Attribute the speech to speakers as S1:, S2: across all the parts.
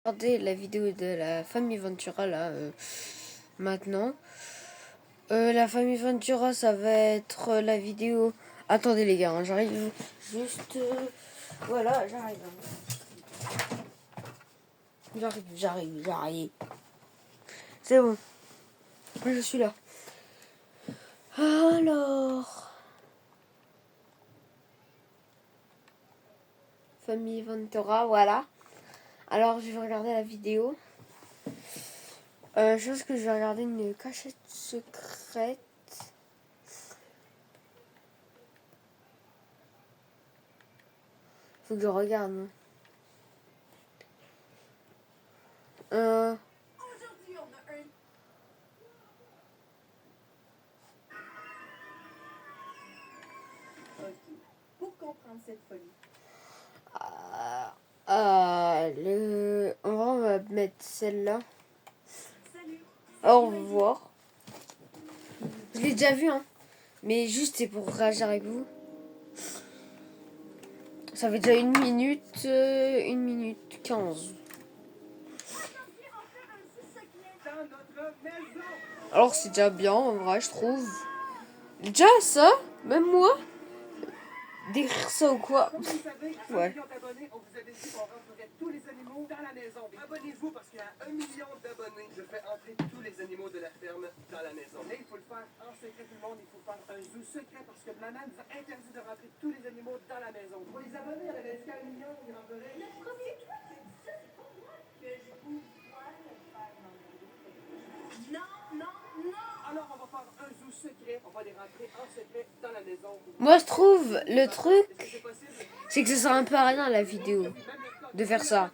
S1: Regardez la vidéo de la famille Ventura là maintenant. La famille Ventura, ça va être la vidéo. Attendez les gars, hein, j'arrive juste. Voilà, j'arrive. J'arrive. C'est bon, je suis là. Alors, famille Ventura, voilà. Alors, je vais regarder la vidéo. Je pense que je vais regarder une cachette secrète. Faut que je regarde.
S2: Aujourd'hui, on a un... Ok. Pour comprendre cette folie,
S1: On va mettre celle-là.
S2: salut.
S1: Au revoir. Je l'ai déjà vu, hein. Mais juste, c'est pour réagir avec vous. Ça fait déjà 1 minute 15. Alors, c'est déjà bien, en vrai, je trouve. Déjà, ça, même moi, d'écrire ça ou quoi.
S3: Comme vous savez, à 1
S1: Ouais.
S3: million d'abonnés, on vous avait dit qu'on rentrerait tous les animaux dans la maison. Abonnez-vous parce qu'il y a 1 million d'abonnés. Je fais entrer tous les animaux de la ferme dans la maison. Mais il faut le faire en secret, tout le monde. Il faut faire un zoo secret parce que maman nous a interdit de rentrer tous les animaux dans la maison. Pour les abonnés, elle avait dit qu'à 1 million, il rentrerait.
S2: Le premier toi qui dit ça, c'est pas moi que je vous vois le faire dans le vidéo. Non.
S3: Alors, on va faire un zoo secret. On va les rentrer en secret dans la maison.
S1: Moi, je trouve, le
S3: Est-ce que
S1: truc,
S3: c'est possible?
S1: c'est que ça sert un peu à rien, la vidéo, de faire ça.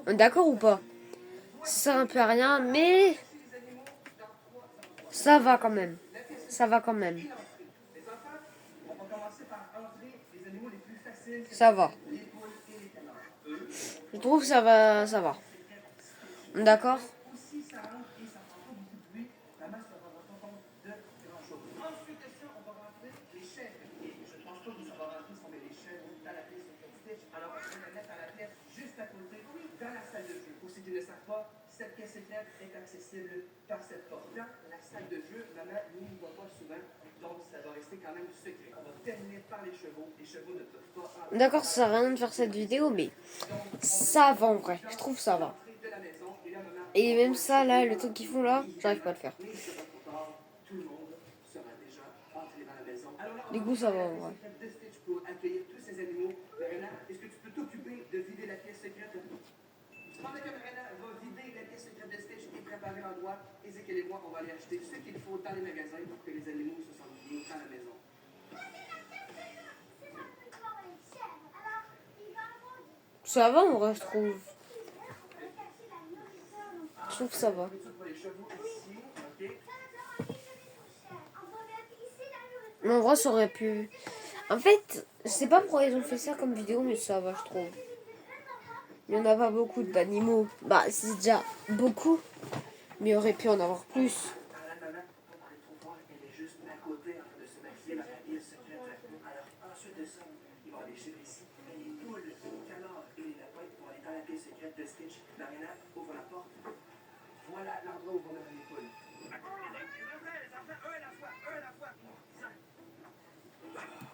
S1: D'accord ou pas? Ça sert un peu à rien, mais ça va quand même. Ça va quand même.
S3: Les enfants, on va commencer par entrer les animaux les plus faciles.
S1: Ça va.
S3: Les poules et les canards.
S1: Je trouve que ça va. D'accord?
S3: Aussi, ça rentre et ça prend pas beaucoup de bruit. Maman se rendra pas compte de grand-chose. Ensuite de ça, on va rentrer les chèvres. Et je ne pense pas que ça va rentrer si on met les chèvres dans la pièce de Stitch. Alors, on va les mettre à la pièce juste à côté, dans la salle de jeu. Pour ceux qui ne le savent pas, cette pièce secrète est accessible par cette porte. Dans la salle de jeu, maman n'y voit pas souvent. Donc, ça va rester quand même secret. On va terminer par les chevaux. Les chevaux ne peuvent pas entrer.
S1: D'accord, ça sert à rien de faire cette vidéo, mais ça va en vrai. Je trouve ça va.
S3: De la maison, et là, maman,
S1: Et même ça, là, le truc qu'ils font là, j'arrive pas à le faire.
S3: mais il sera trop tard. Tout le monde sera déjà entré dans la maison. Alors là, on
S1: Du
S3: va
S1: coup, ça va en
S3: faire
S1: vrai.
S3: la pièce secrète de Stitch pour accueillir tous ces animaux. Marina, est-ce que tu peux t'occuper de vider la pièce secrète? Pendant que Marina va vider la pièce secrète de Stitch et préparer l'endroit, Ezekiel et moi, on va aller acheter ce qu'il faut dans les magasins pour que les animaux se sentent bien dans la maison.
S1: Ça va en vrai, je trouve. Je trouve que ça va.
S3: Pour les chevaux ici, ok?
S1: Mais en vrai, ça aurait pu... En fait, je sais pas pourquoi ils ont fait ça comme vidéo, mais ça va, je trouve. Il y en a pas beaucoup d'animaux. Bah, c'est déjà beaucoup. Mais il aurait pu en avoir plus.
S3: Alors la maman, pas parler trop fort, elle est juste à côté en train de se maquiller dans la pièce secrète. Alors ensuite de ça, ils vont aller chez ici. Et les poules, les canards et les lapins vont aller dans la pièce secrète de Stitch. Marina, ouvre la porte. Voilà l'endroit où vont mettre les poules. Les enfants, un à la fois.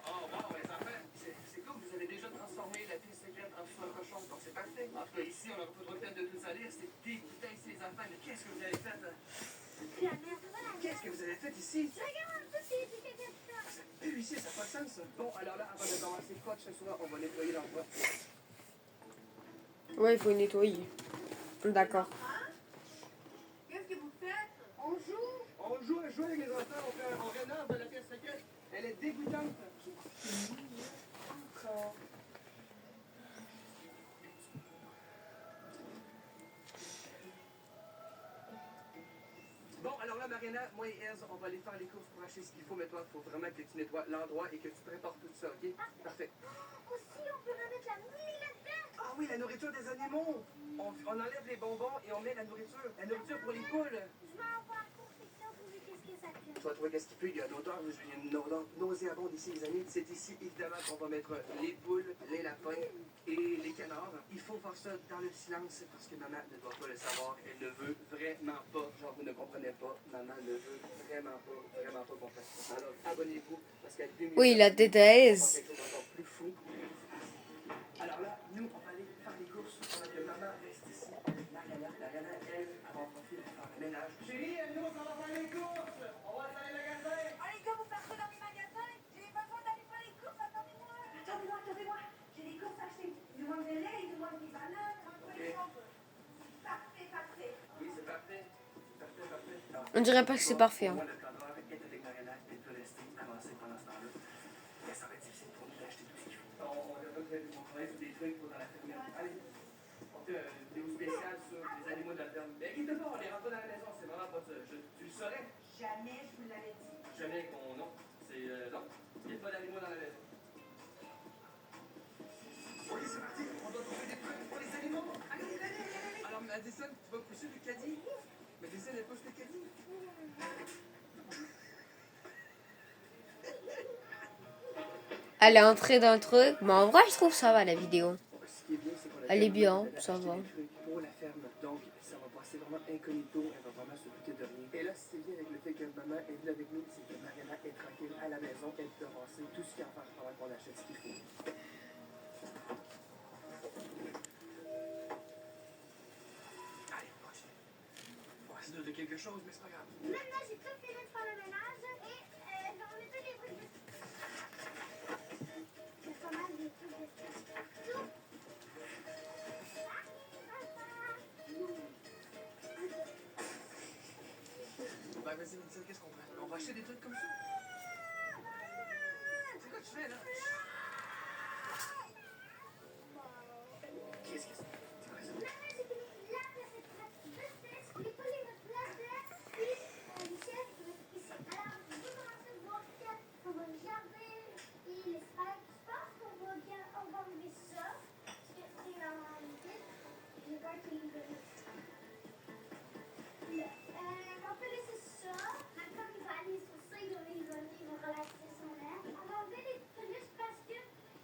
S3: Oh wow, les enfants, c'est cool, vous avez déjà transformé la pièce secrète en dessous d'un cochon, donc c'est parfait. En tout cas, ici, on n'aura pas trop le temps de tout salir, c'est dégoûtant ici, les enfants. Mais qu'est-ce que vous avez fait? Qu'est-ce que vous avez fait ici? Ça pue ici, ça n'a pas de sens, ça. Bon, alors là, avant de commencer quoi que ce soit, on va nettoyer l'endroit.
S1: Ouais, il faut nettoyer. D'accord.
S2: Qu'est-ce que vous faites? On joue?
S3: On joue avec les enfants, on rénove la pièce secrète. Elle est dégoûtante. Encore. Bon, alors là, Marina, moi et Ez, on va aller faire les courses pour acheter ce qu'il faut, mais toi, il faut vraiment que tu nettoies l'endroit et que tu prépares tout ça, ok? Parfait.
S2: Aussi, on peut remettre la mouline là-dedans.
S3: Ah oui, la nourriture des animaux. On enlève les bonbons et on met la nourriture. La nourriture pour les poules.
S2: Je vais avoir cours, c'est ça. trouver qu'est-ce que ça fait.
S3: Tu vas trouver qu'est-ce qu'il peut. Il y a une odeur, il y a une odeur nauséabonde ici, les amis. C'est ici, évidemment, qu'on va mettre les poules, les lapins et les canards. Il faut faire ça dans le silence parce que maman ne doit pas le savoir. Elle ne veut vraiment pas. Genre, vous ne comprenez pas. Maman ne veut vraiment pas qu'on fasse ça. Alors, abonnez-vous parce qu'à 2 minutes,
S1: Oui, la
S3: on va faire
S1: TTS.
S3: quelque chose d'encore plus fou. Alors là, nous, on va aller faire les courses pendant que maman reste ici. Mariana, elle va en profiter pour faire le ménage. Chérie, nous, on va faire les courses. On va aller dans les magasins.
S2: Oh les gars, vous partez dans les magasins? J'ai besoin d'aller faire les courses, attendez-moi. Attendez-moi. J'ai des courses à acheter. Du moins de lait, du moins des bananes, un peu les choses. Parfait.
S3: Oui, c'est parfait. Parfait. Alors,
S1: On dirait pas que c'est parfait. Hein.
S3: moi, le cadreur est avec Mariana. Elle peut rester avancée pendant ce temps-là. Mais ça va être difficile pour nous d'acheter tout ce qu'il faut. On travaille sur des trucs pour dans la ferme. Allez, on fait une vidéo spéciale sur les animaux de la ferme. Mais inquiète pas, on les rentre pas dans la maison. C'est vraiment pas ça. Tu le saurais.
S2: Jamais je vous l'avais dit.
S3: Jamais qu'on. Non. C'est. Non. Il n'y a pas d'animaux dans la maison. Ok, c'est parti. On doit trouver des trucs pour les animaux. Allez. Alors, Madison, tu vas pousser le caddie. Madison, elle pousse le caddie.
S1: Elle est entrée dans le truc. Mais en vrai, je trouve ça va la vidéo.
S3: Ce qui est bien, c'est qu'on a
S1: Elle est bien,
S3: elle a
S1: ça
S3: acheté
S1: va.
S3: des trucs pour la ferme. Donc, ça va passer vraiment incognito. Elle va vraiment s'occuper de rien. Et là, ce qui est bien avec le fait que maman est venue avec nous, c'est que Mariana est tranquille à la maison. Elle peut avancer tout ce qu'il y a à faire pendant qu'on achète ce qu'il faut. Allez, on continue. On va se donner quelque chose, mais c'est pas grave.
S2: Maintenant, j'ai tout fini de faire le ménage et on est tous les trucs. C'est pas mal des trucs de tout.
S3: Ben, vas-y, Madison, qu'est-ce qu'on fait? On va acheter des trucs comme ça. C'est quoi tu fais, là? Qu'est-ce que c'est? C'est quoi ça?
S2: Maintenant, j'ai fini la recette de fesses. On est collé notre place de puis les chefs ici. Alors, je vais commencer de voir qu'on va garder et les spikes. Je pense qu'on va enlever ça. Parce que c'est vraiment vite. Je vais pas qu'il le on peut laisser ça. Quand il va aller sur ça, il va relaxer son air. On va enlever les plus parce que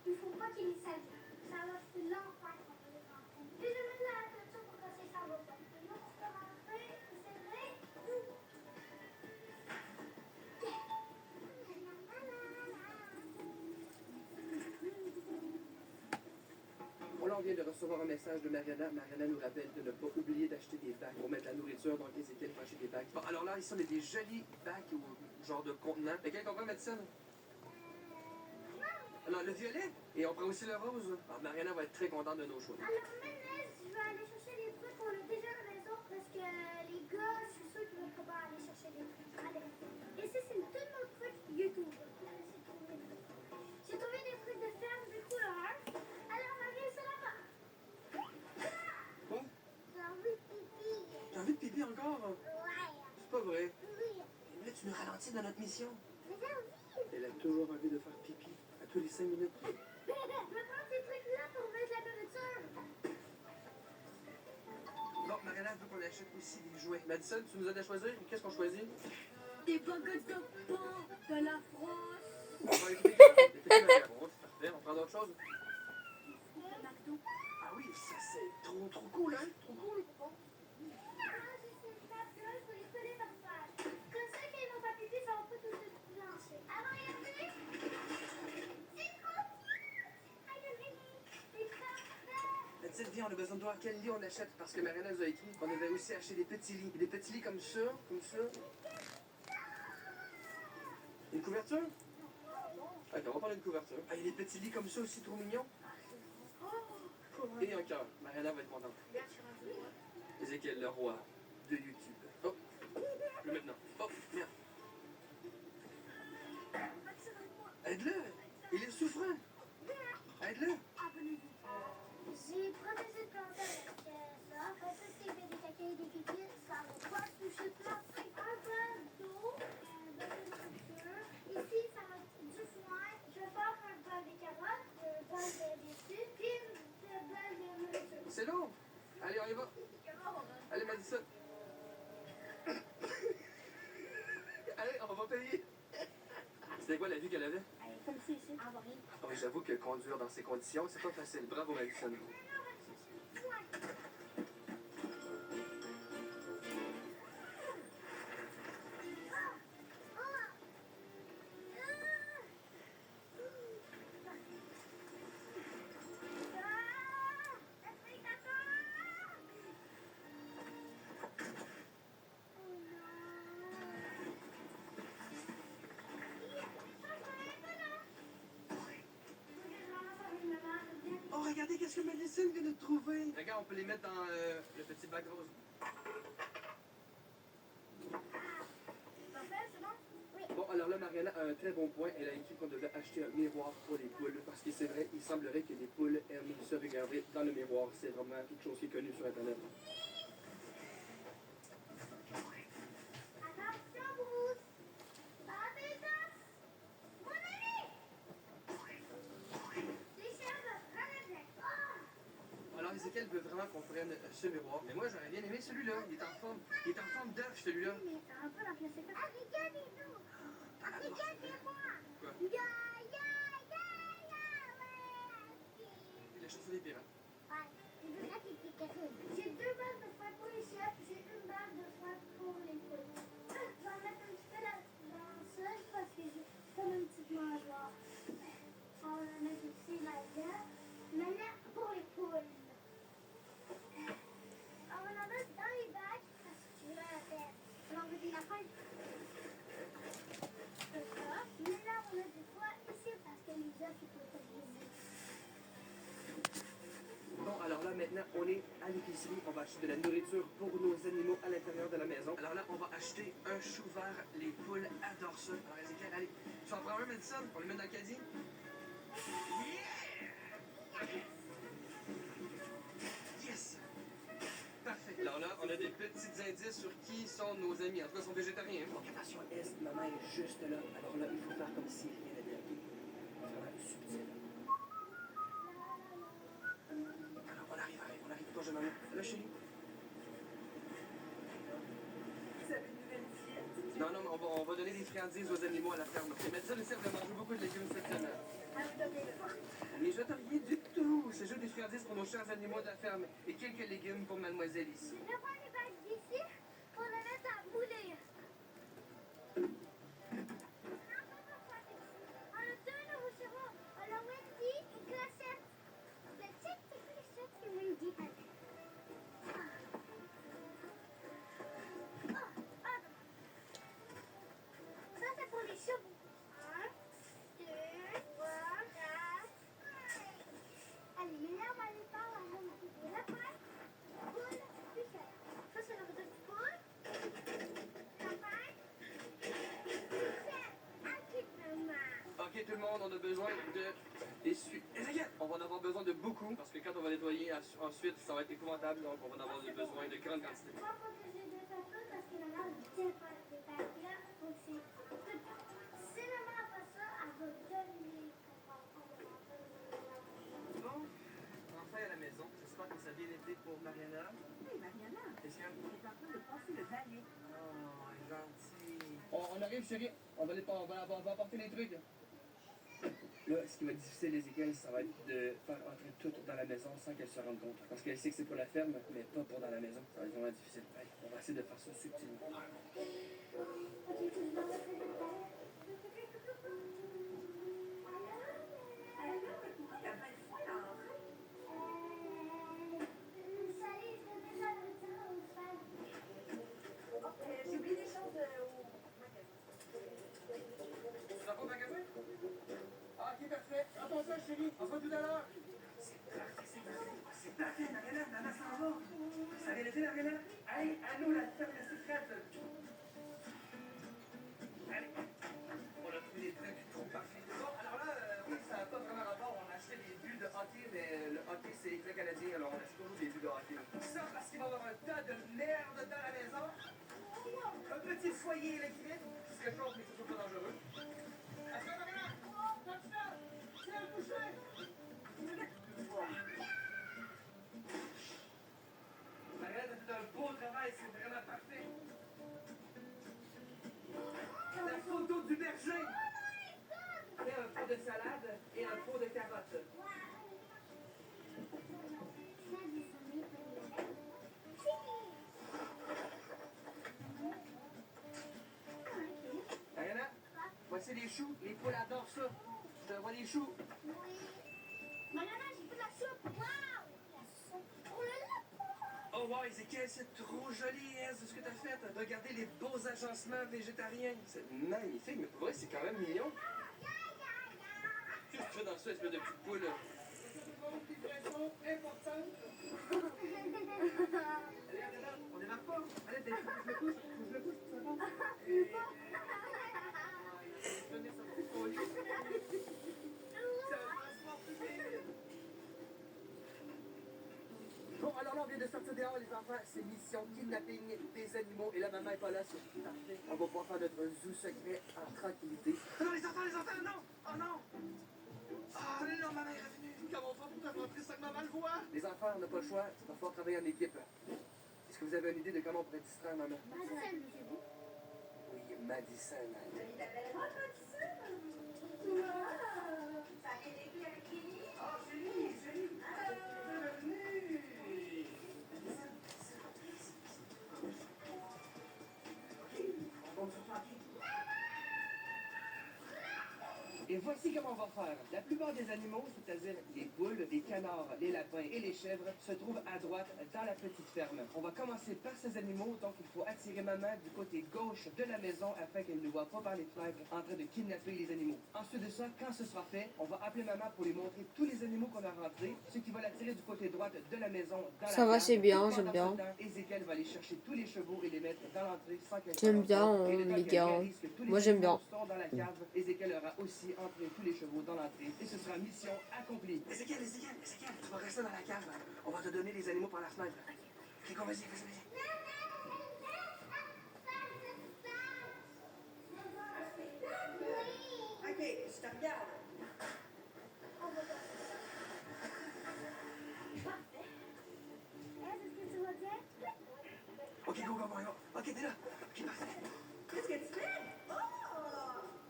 S2: il faut pas qu'il les salue. Ça va faire l'enfer quand on les rentrer. Puis je vais mettre la clôture pour que ça va pas. Et là, on peut rentrer, c'est vrai.
S3: Bon, là, on vient de recevoir un message de Mariana. Mariana nous rappelle de ne pas oublier d'acheter des bacs pour mettre la nourriture. Donc, Ezekiel va acheter des bacs. Bon, alors là, ici, on a des jolis bacs ou genre de contenants. Lequel qu'on va mettre ça, là? Alors, le violet. Et on prend aussi le rose. Alors, Mariana va être très contente de nos choix.
S2: Alors maintenant, je vais aller chercher les trucs qu'on a déjà à la maison parce que les gars, je suis sûre qu'ils vont pas aller chercher des trucs. Allez. Et ça, c'est tout notre truc YouTube. J'ai trouvé des trucs de ferme de couleur. Alors, Marie, c'est là-bas.
S3: Quoi?
S2: J'ai envie de pipi.
S3: T'as envie de pipi encore?
S2: Ouais.
S3: C'est pas vrai.
S2: Oui.
S3: Là, tu nous ralentis dans notre mission.
S2: Mais j'ai envie.
S3: Elle a toujours envie de faire pipi à tous les 5 minutes.
S2: Je vais prendre ces trucs-là pour mettre la nourriture.
S3: Bon, Mariana veut qu'on achète aussi des jouets. Madison, tu nous as à choisir. Qu'est-ce qu'on choisit?
S2: Des baguettes de pain, de la brosse,
S3: On va écouter des petits macarons. C'est parfait. On prend d'autres choses.
S2: de McDo.
S3: Ah oui, ça c'est trop cool, hein? Trop cool. Madison, viens, on a besoin de voir quel lit on achète parce que Mariana nous a écrit qu'on avait aussi acheté des petits lits. Des petits lits comme ça, comme ça. Une couverture? Ok, on va prendre une couverture. Ah, il y a des petits lits comme ça aussi, trop mignons. Et un cœur. Mariana va être contente. Ezekiel, le roi de YouTube. Oh, le maintenant. Oh, merde. Aide-le. Il est souffrant. Aide-le.
S2: J'ai protégé le plantain avec ça. Après ça, c'est des caca et des pipi. Ça va pas toucher le plantain. Un bol d'eau, un bol de nourriture. Ici, ça va être du foin. Je vais faire un bol de carottes, un bol de laitue, puis un bol de nourriture.
S3: C'est lourd. Allez, on y va. Allez, Madison. C'était quoi la vie qu'elle avait?
S2: Comme c'est ici, en vrai.
S3: Ah oui, j'avoue que conduire dans ces conditions, c'est pas facile. Bravo, Madison. Oh, regardez, qu'est-ce que Madison vient de trouver! Regarde, on peut les mettre dans le petit bac rose. Bon, alors là, Mariana a un très bon point. Elle a écrit qu'on devait acheter un miroir pour les poules. Parce que c'est vrai, il semblerait que les poules aiment se regarder dans le miroir. C'est vraiment quelque chose qui est connu sur Internet.
S2: Attention, Bruce! Pas d'étape! Mon ami! Richard, relève-les!
S3: Alors, Ezekiel veut vraiment qu'on prenne ce miroir. Mais moi, j'aurais bien aimé celui-là. Il est en forme d'œuf, celui-là.
S2: Mais un peu la classe. Ah, regardez-nous! Regardez-moi!
S3: Quoi?
S2: Ya, ya, ya,
S3: La chanson des pirates.
S2: ouais. Je voudrais quelque chose. J'ai 2 balles de fouette pour les chefs, j'ai 1 balle de fouette pour les poules. Je vais en mettre un petit peu dans ça parce que j'ai comme une petite mangeoire. On va en mettre aussi là-dedans. Maintenant, pour les poules. On va en mettre dans les bacs parce que je vais la faire. Alors, on va dire la fin. C'est ça. Maintenant, on a du foie ici parce que les œufs, ils peuvent être brisés.
S3: Bon, alors là, maintenant, on est à l'épicerie. On va acheter de la nourriture pour nos animaux à l'intérieur de la maison. Alors là, on va acheter un chou vert. Les poules adorent ça. Alors, Ezekiel, allez, tu en prends un, Madison? On le met dans le caddie? Yes! Parfait. Alors là, on a des petits indices sur qui sont nos amis. En tout cas, ils sont végétariens. Donc, attention, S, maman est juste là. Alors là, il faut faire comme si rien n'était. Vraiment subtil. Alors, on arrive. Toi, je maman. Là, chérie.
S4: Vous avez une nouvelle diète?
S3: Non, mais on va donner des friandises aux animaux à la ferme. Ok, Madison essaie de manger beaucoup de légumes cette semaine.
S2: Ah, vous donnez faim.
S3: Mais je t'en rien du tout. C'est juste des friandises pour nos chers animaux de la ferme. Et quelques légumes pour mademoiselle ici.
S2: Je vais prendre les bagues d'ici pour les mettre à mouler. On a 2 nouveaux chevaux. On a Wendy et Clochette. Le type de Clochette que Wendy avait. Ça, c'est pour les chevaux. 1, 2, 3, 4. Allez, maintenant, on va aller faire la même chose. La pointe, poule, puis ça. Ça, c'est la recette du poule. Campagne.
S3: Ok, tout le monde, on a besoin d'essuie. On va en avoir besoin de beaucoup. Parce que quand on va nettoyer ensuite, ça va être épouvantable. Donc, on va en avoir besoin de grandes quantités.
S2: Moi, faut que j'ai deux papiers parce que maman ne tient pas les papiers. Donc, c'est tout. Si maman n'a pas ça, elle va donner.
S3: Bon, enfin à la maison. J'espère que ça a bien été pour Mariana.
S4: Oui, Mariana,
S3: Qu'est-ce qu'il y a?
S4: elle est en train de passer le balai.
S3: Oh, elle est gentille. On arrive, chérie. On va apporter les trucs. Là, ce qui va être difficile, Ezekiel, ça va être de faire entrer tout dans la maison sans qu'elle se rende compte. Parce qu'elle sait que c'est pour la ferme, mais pas pour dans la maison. Ça va être vraiment difficile. Allez, on va essayer de faire ça subtilement.
S4: La belle fois, là. J'ai oublié des choses au magasin.
S3: Tu vas pas au magasin? Ah, ok, parfait. Attention, chérie. On se voit tout à l'heure. C'est parfait, Mariana. Maman s'en va. Ça vient d'été, Mariana? Allez, à nous, la ferme secrète. Allez. On a trouvé des trucs trop parfaits. Bon, alors là, oui, ça n'a pas vraiment rapport. On a acheté des bulles de hockey, mais le hockey, c'est très canadien, alors on achète toujours des bulles de hockey. Ça, parce qu'il va y avoir un tas de merde dans la maison. Un petit foyer électrique, c'est quelque chose, mais c'est toujours pas dangereux. Attends, Mariana! Attention! C'est un boucher! Mariana, t'as fait un beau travail, c'est vraiment parfait. La photo du berger! cuillère de salade et un pot de carottes. Diana, voici les choux. Les poules adorent ça. Je te vois les choux.
S2: Oui. Maman, j'ai fait de la soupe. Waouh! La soupe. Oh là là!
S3: Oh wow, Ezekiel, c'est trop joli, hein, c'est ce que t'as fait. Regardez les beaux agencements végétariens. C'est magnifique, mais pour vrai, c'est quand même mignon. Qu'est-ce que tu fais dans ça, espèce de petite poule? Livraison importante. Allez, on démarre pas. Allez, faut que je le couche, faut que je le couche, ça va. Donnez ça petit colis. Ça transporte vite. Bon, alors là, on vient de sortir dehors, les enfants. C'est mission kidnapping des animaux. Et la maman est pas là, c'est parfait. On va pouvoir faire notre zoo secret en tranquillité. Non, les enfants, non! Oh non! Ah non, maman est revenue. Comment on fait pour rentrer sans que maman le voit? Les enfants, on n'a pas le choix. Il va falloir travailler en équipe. Est-ce que vous avez une idée de comment on pourrait distraire maman? Oui, Madison.
S4: Il t'appellera Madison. Wow. Ça a bien été avec Kenny? Oh, Julie. Bienvenue.
S3: On se tranquille. Et voici comment on va faire. La plupart des animaux, c'est-à-dire les poules, les canards, les lapins et les chèvres, se trouvent à droite dans la petite ferme. On va commencer par ces animaux, donc il faut attirer maman du côté gauche de la maison afin qu'elle ne voit pas par les fenêtres en train de kidnapper les animaux. Ensuite de ça, quand ce sera fait, on va appeler maman pour lui montrer tous les animaux qu'on a rentrés, ce qui va l'attirer du côté droit de la maison dans
S1: Ça
S3: la
S1: va,
S3: cave.
S1: c'est bien,
S3: Pendant
S1: j'aime
S3: ce
S1: bien.
S3: temps, Ezekiel va aller chercher tous les chevaux et les mettre dans l'entrée sans qu'elle
S1: J'aime
S3: s'en
S1: bien,
S3: rende compte. Et le temps
S1: les
S3: qu'elle
S1: gars.
S3: réalise que tous les
S1: Moi, j'aime
S3: animaux
S1: bien.
S3: sont dans la cave, Ezekiel aura aussi entré tous les chevaux dans l'entrée et ce sera mission accomplie. Ezekiel, tu vas rester dans la cave. On va te donner les animaux par la fenêtre. Ok, vas-y.
S4: OK, je te regarde.
S2: Est-ce que tu vas bien?
S3: Ok, go. Ok, t'es là. Ok, parfait.
S4: Qu'est-ce que tu fais? Oh!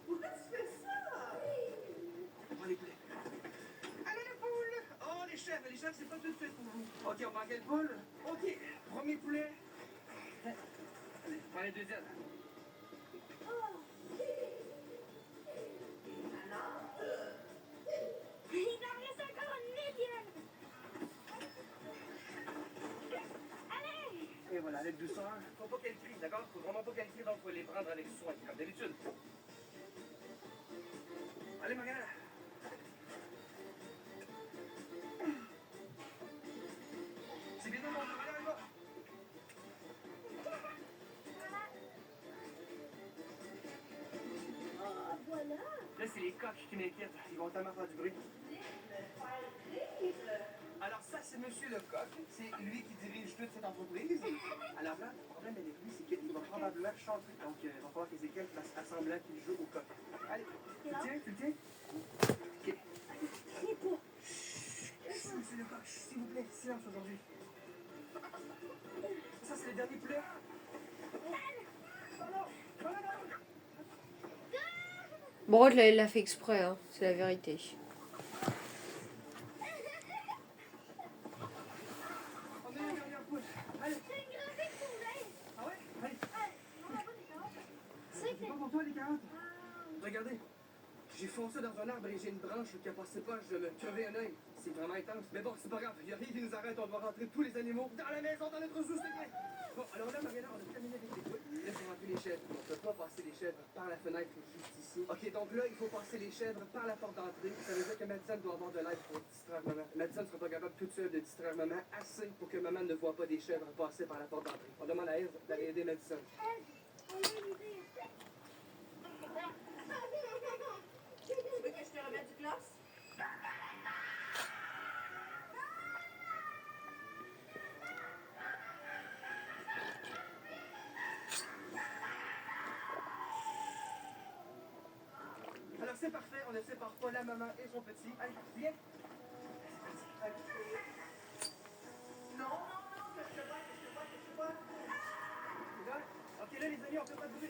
S4: Pourquoi tu fais ça?
S3: Prends les poulets. Allez, les poules! Oh, les chèvres, c'est pas tout de suite pour vous. Ok, on prend quelle poule? Ok, premier poulet. Allez, prends les deuxièmes.
S2: Il en reste encore une millième. Allez!
S3: Et voilà, avec douceur. Faut pas qu'elle crie, d'accord? Faut vraiment pas qu'elle crie, donc faut les prendre avec soin, comme d'habitude. Allez, Mariana. C'est bien, mon Mariana, là.
S2: Oh, voilà.
S3: Là, c'est les coqs qui m'inquiètent. Ils vont tellement faire du bruit. Alors ça, c'est Monsieur le Coq. C'est lui qui dirige toute cette entreprise. Alors là, le problème avec lui, c'est qu'il va probablement chanter. Donc, il va falloir qu'Ézéchiel fasse assemblant qu'il joue au coq. Allez, tu le tiens? Ok. Chut, Monsieur le Coq, s'il vous plaît, silence aujourd'hui. Ça, c'est le dernier poulet.
S1: Bon, là, il l'a fait exprès, hein. C'est la vérité.
S3: On est la dernière poule. Allez.
S2: C'est une grande poulet.
S3: Ah ouais? Allez.
S2: On va pas des carottes.
S3: C'est pas pour toi, les carottes. Regardez. J'ai foncé dans un arbre et j'ai une branche qui a passé pas, je me crevais un œil. C'est vraiment intense. Mais bon, c'est pas grave, il y a rien qui nous arrête, on doit rentrer tous les animaux dans la maison, dans notre zoo secret. Bon, alors là, Mariana, on a terminé avec les poules. Là, il faut rentrer les chèvres. On peut pas passer les chèvres par la fenêtre juste ici. Ok, donc là, il faut passer les chèvres par la porte d'entrée. Ça veut dire que Madison doit avoir de l'aide pour distraire maman. Madison ne sera pas capable toute seule de distraire maman assez pour que maman ne voit pas des chèvres passer par la porte d'entrée. On demande à Eve d'aller aider Madison.
S2: On a une idée.
S4: Tu veux que je te remette du gloss?
S3: Alors c'est parfait, on ne sépare pas la maman et son petit. Allez, viens. Allez.
S4: Non, que je te vois.
S3: Là, ok, là, les amis, on peut pas bouger.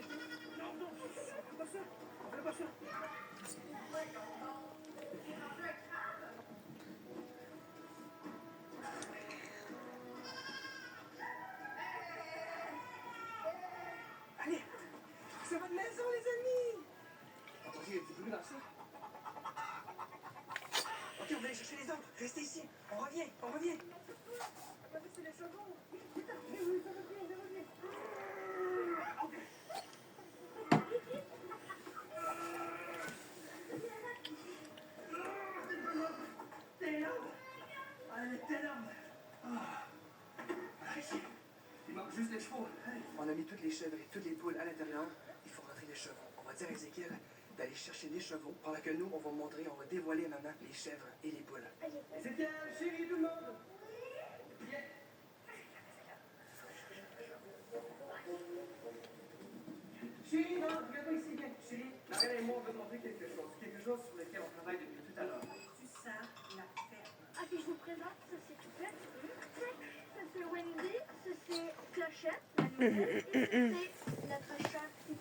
S3: Non, on fait pas ça. On fait pas ça. Allez, c'est votre maison, les amis. Attendez, il y a du bruit dans ça. Ok, on va aller chercher les autres. Restez ici. On revient, on revient. Regardez, c'est les chevaux. Putain, mais oui, ça revient, ça revient. T'es énorme. Ah, elle est énorme. Ici. Il manque juste les chevaux. On a mis toutes les chèvres et toutes les poules à l'intérieur. Il faut rentrer les chevaux. On va dire à Ézéchiel d'aller chercher les chevaux pendant que nous, on va montrer, on va dévoiler à maman les chèvres et les poules. Ézéchiel, chérie, tout le monde. Viens. Chérie, non, regarde-moi ici, viens. Chérie, Marianne et moi, on veut te montrer quelque chose. Quelque chose sur lequel on travaille depuis tout à l'heure.
S4: Tu sens la ferme.
S2: Ok, je vous présente, ça c'est Toupette, ça c'est Wendy, ça c'est Clochette, la nouvelle, et ça c'est notre chat ici,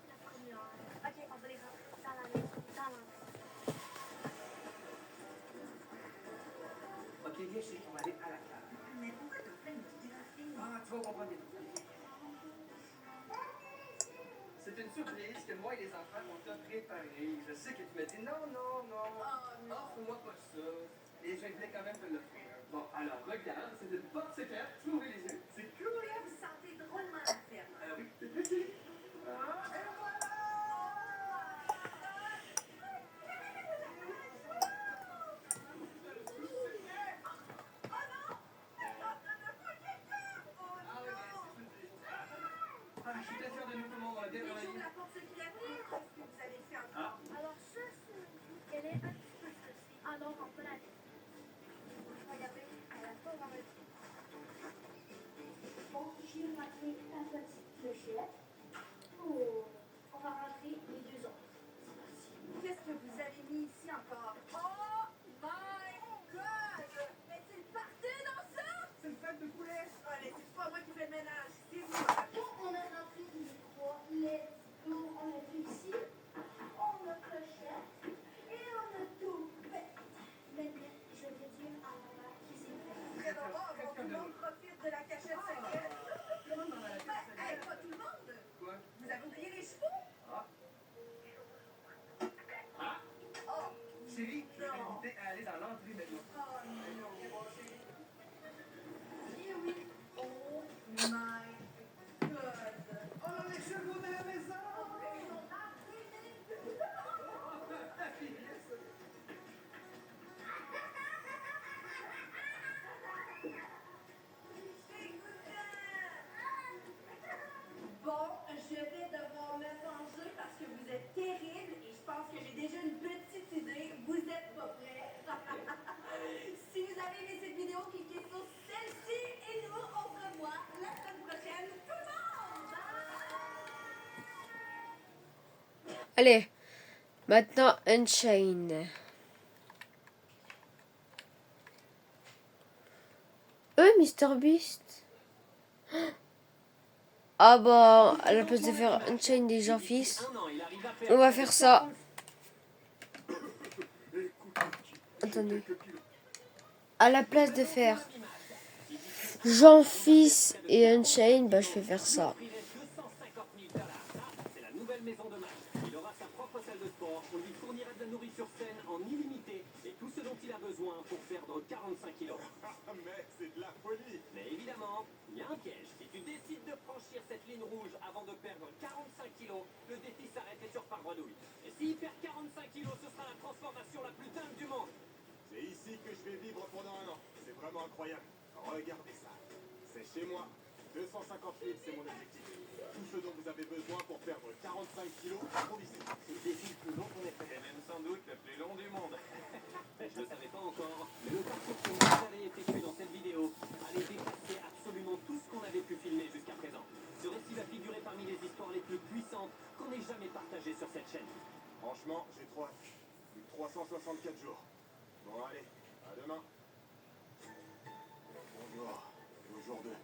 S2: la première. Ok, on va les rentrer dans la maison, dans l'entrée.
S3: Ok, viens, chérie, on va aller à la cave.
S4: Mais pourquoi t'as plein de graphiques?
S3: Ah, tu vas comprendre bientôt. C'est une surprise que moi et les enfants on t'a préparée. Je sais que tu m'as dit non, non, non. Offre-moi pas ça. Et je voulais quand même te l'offrir. Bon, alors regarde, c'est une porte secrète. Tu m'ouvres les yeux. C'est cool.
S4: Vous sentez drôlement la ferme.
S3: Oui, c'est petit. Ah, et voilà! Ah oui, mais c'est une des choses. Ah, je suis très fier de nous, tout le monde. On a bien
S4: Les
S3: travaillé.
S4: jours de la porte secrète, qu'est-ce que vous avez fait encore?
S2: Alors ça, elle est un petit peu stressée, alors on peut la laisser. Regardez, elle a pas vraiment dit. Bon, j'ai rentrer la petite clochette. Oh, on va rentrer les deux autres.
S4: Qu'est-ce que vous avez mis ici encore? Oh my god! Mais c'est le party dans ça!
S3: C'est une fête de poulet.
S4: Allez, c'est pas moi qui fais le ménage, c'est vous!
S2: Bon, on a rentré les trois. Let's go. On a Pixie, on a Clochette et on a tout. Maintenant, je vais dire à maman qui s'est fait.
S4: Très bon, bon, tout le monde profite de la cachette secrète.
S3: Comment dans la
S4: Ben, hey, pas tout le monde!
S3: Quoi?
S4: Vous avez oublié les chevaux?
S3: Ah. Ah.
S4: Oh,
S3: Chérie, je vais t'inviter à aller dans l'entrée maintenant.
S4: oh non! Eh oui! Oh my god!
S3: On a les chevaux de la maison!
S4: Bon, je vais devoir me venger parce que vous êtes terrible et je pense que j'ai déjà une petite idée. Vous êtes pas prêts. Si vous avez aimé cette vidéo, cliquez sur celle-ci et nous, on se revoit la semaine prochaine. Tout le monde! Bye!
S1: Allez, maintenant Unchained. Mr Beast. Ah bah, à la place de faire Unchained des gens fils, on va faire ça. Attendez. À la place de faire Jean fils et Unchained, bah je vais faire ça.
S5: C'est la nouvelle maison de match. Il aura sa propre salle de sport. On lui fournira de la nourriture saine en illimité et tout ce dont il a besoin pour perdre 45 kilos.
S6: Mais c'est de la folie.
S5: Mais évidemment, il y a un piège. Si tu décides de franchir cette ligne rouge avant de perdre 45 kilos, le défi s'arrête et tu repars bredouille. Et s'il perd 45 kilos, ce sera la transformation la plus dingue du monde.
S6: C'est ici que je vais vivre pendant un an. C'est vraiment incroyable. Regardez ça. C'est chez moi. 250 000, c'est mon objectif. Tout ce dont vous avez besoin pour perdre 45 kilos, improvisez.
S5: C'est le défi le plus long qu'on ait fait. Et même sans doute le plus long du monde. Je ne le savais pas encore, mais le parcours que vous allez effectuer dans cette vidéo allait dépasser absolument tout ce qu'on avait pu filmer jusqu'à présent. Ce récit va figurer parmi les histoires les plus puissantes qu'on ait jamais partagées sur cette chaîne.
S6: Franchement, j'ai trop hâte. Plus de 364 jours. Bon, allez, à demain. Bonjour. Et aujourd'hui,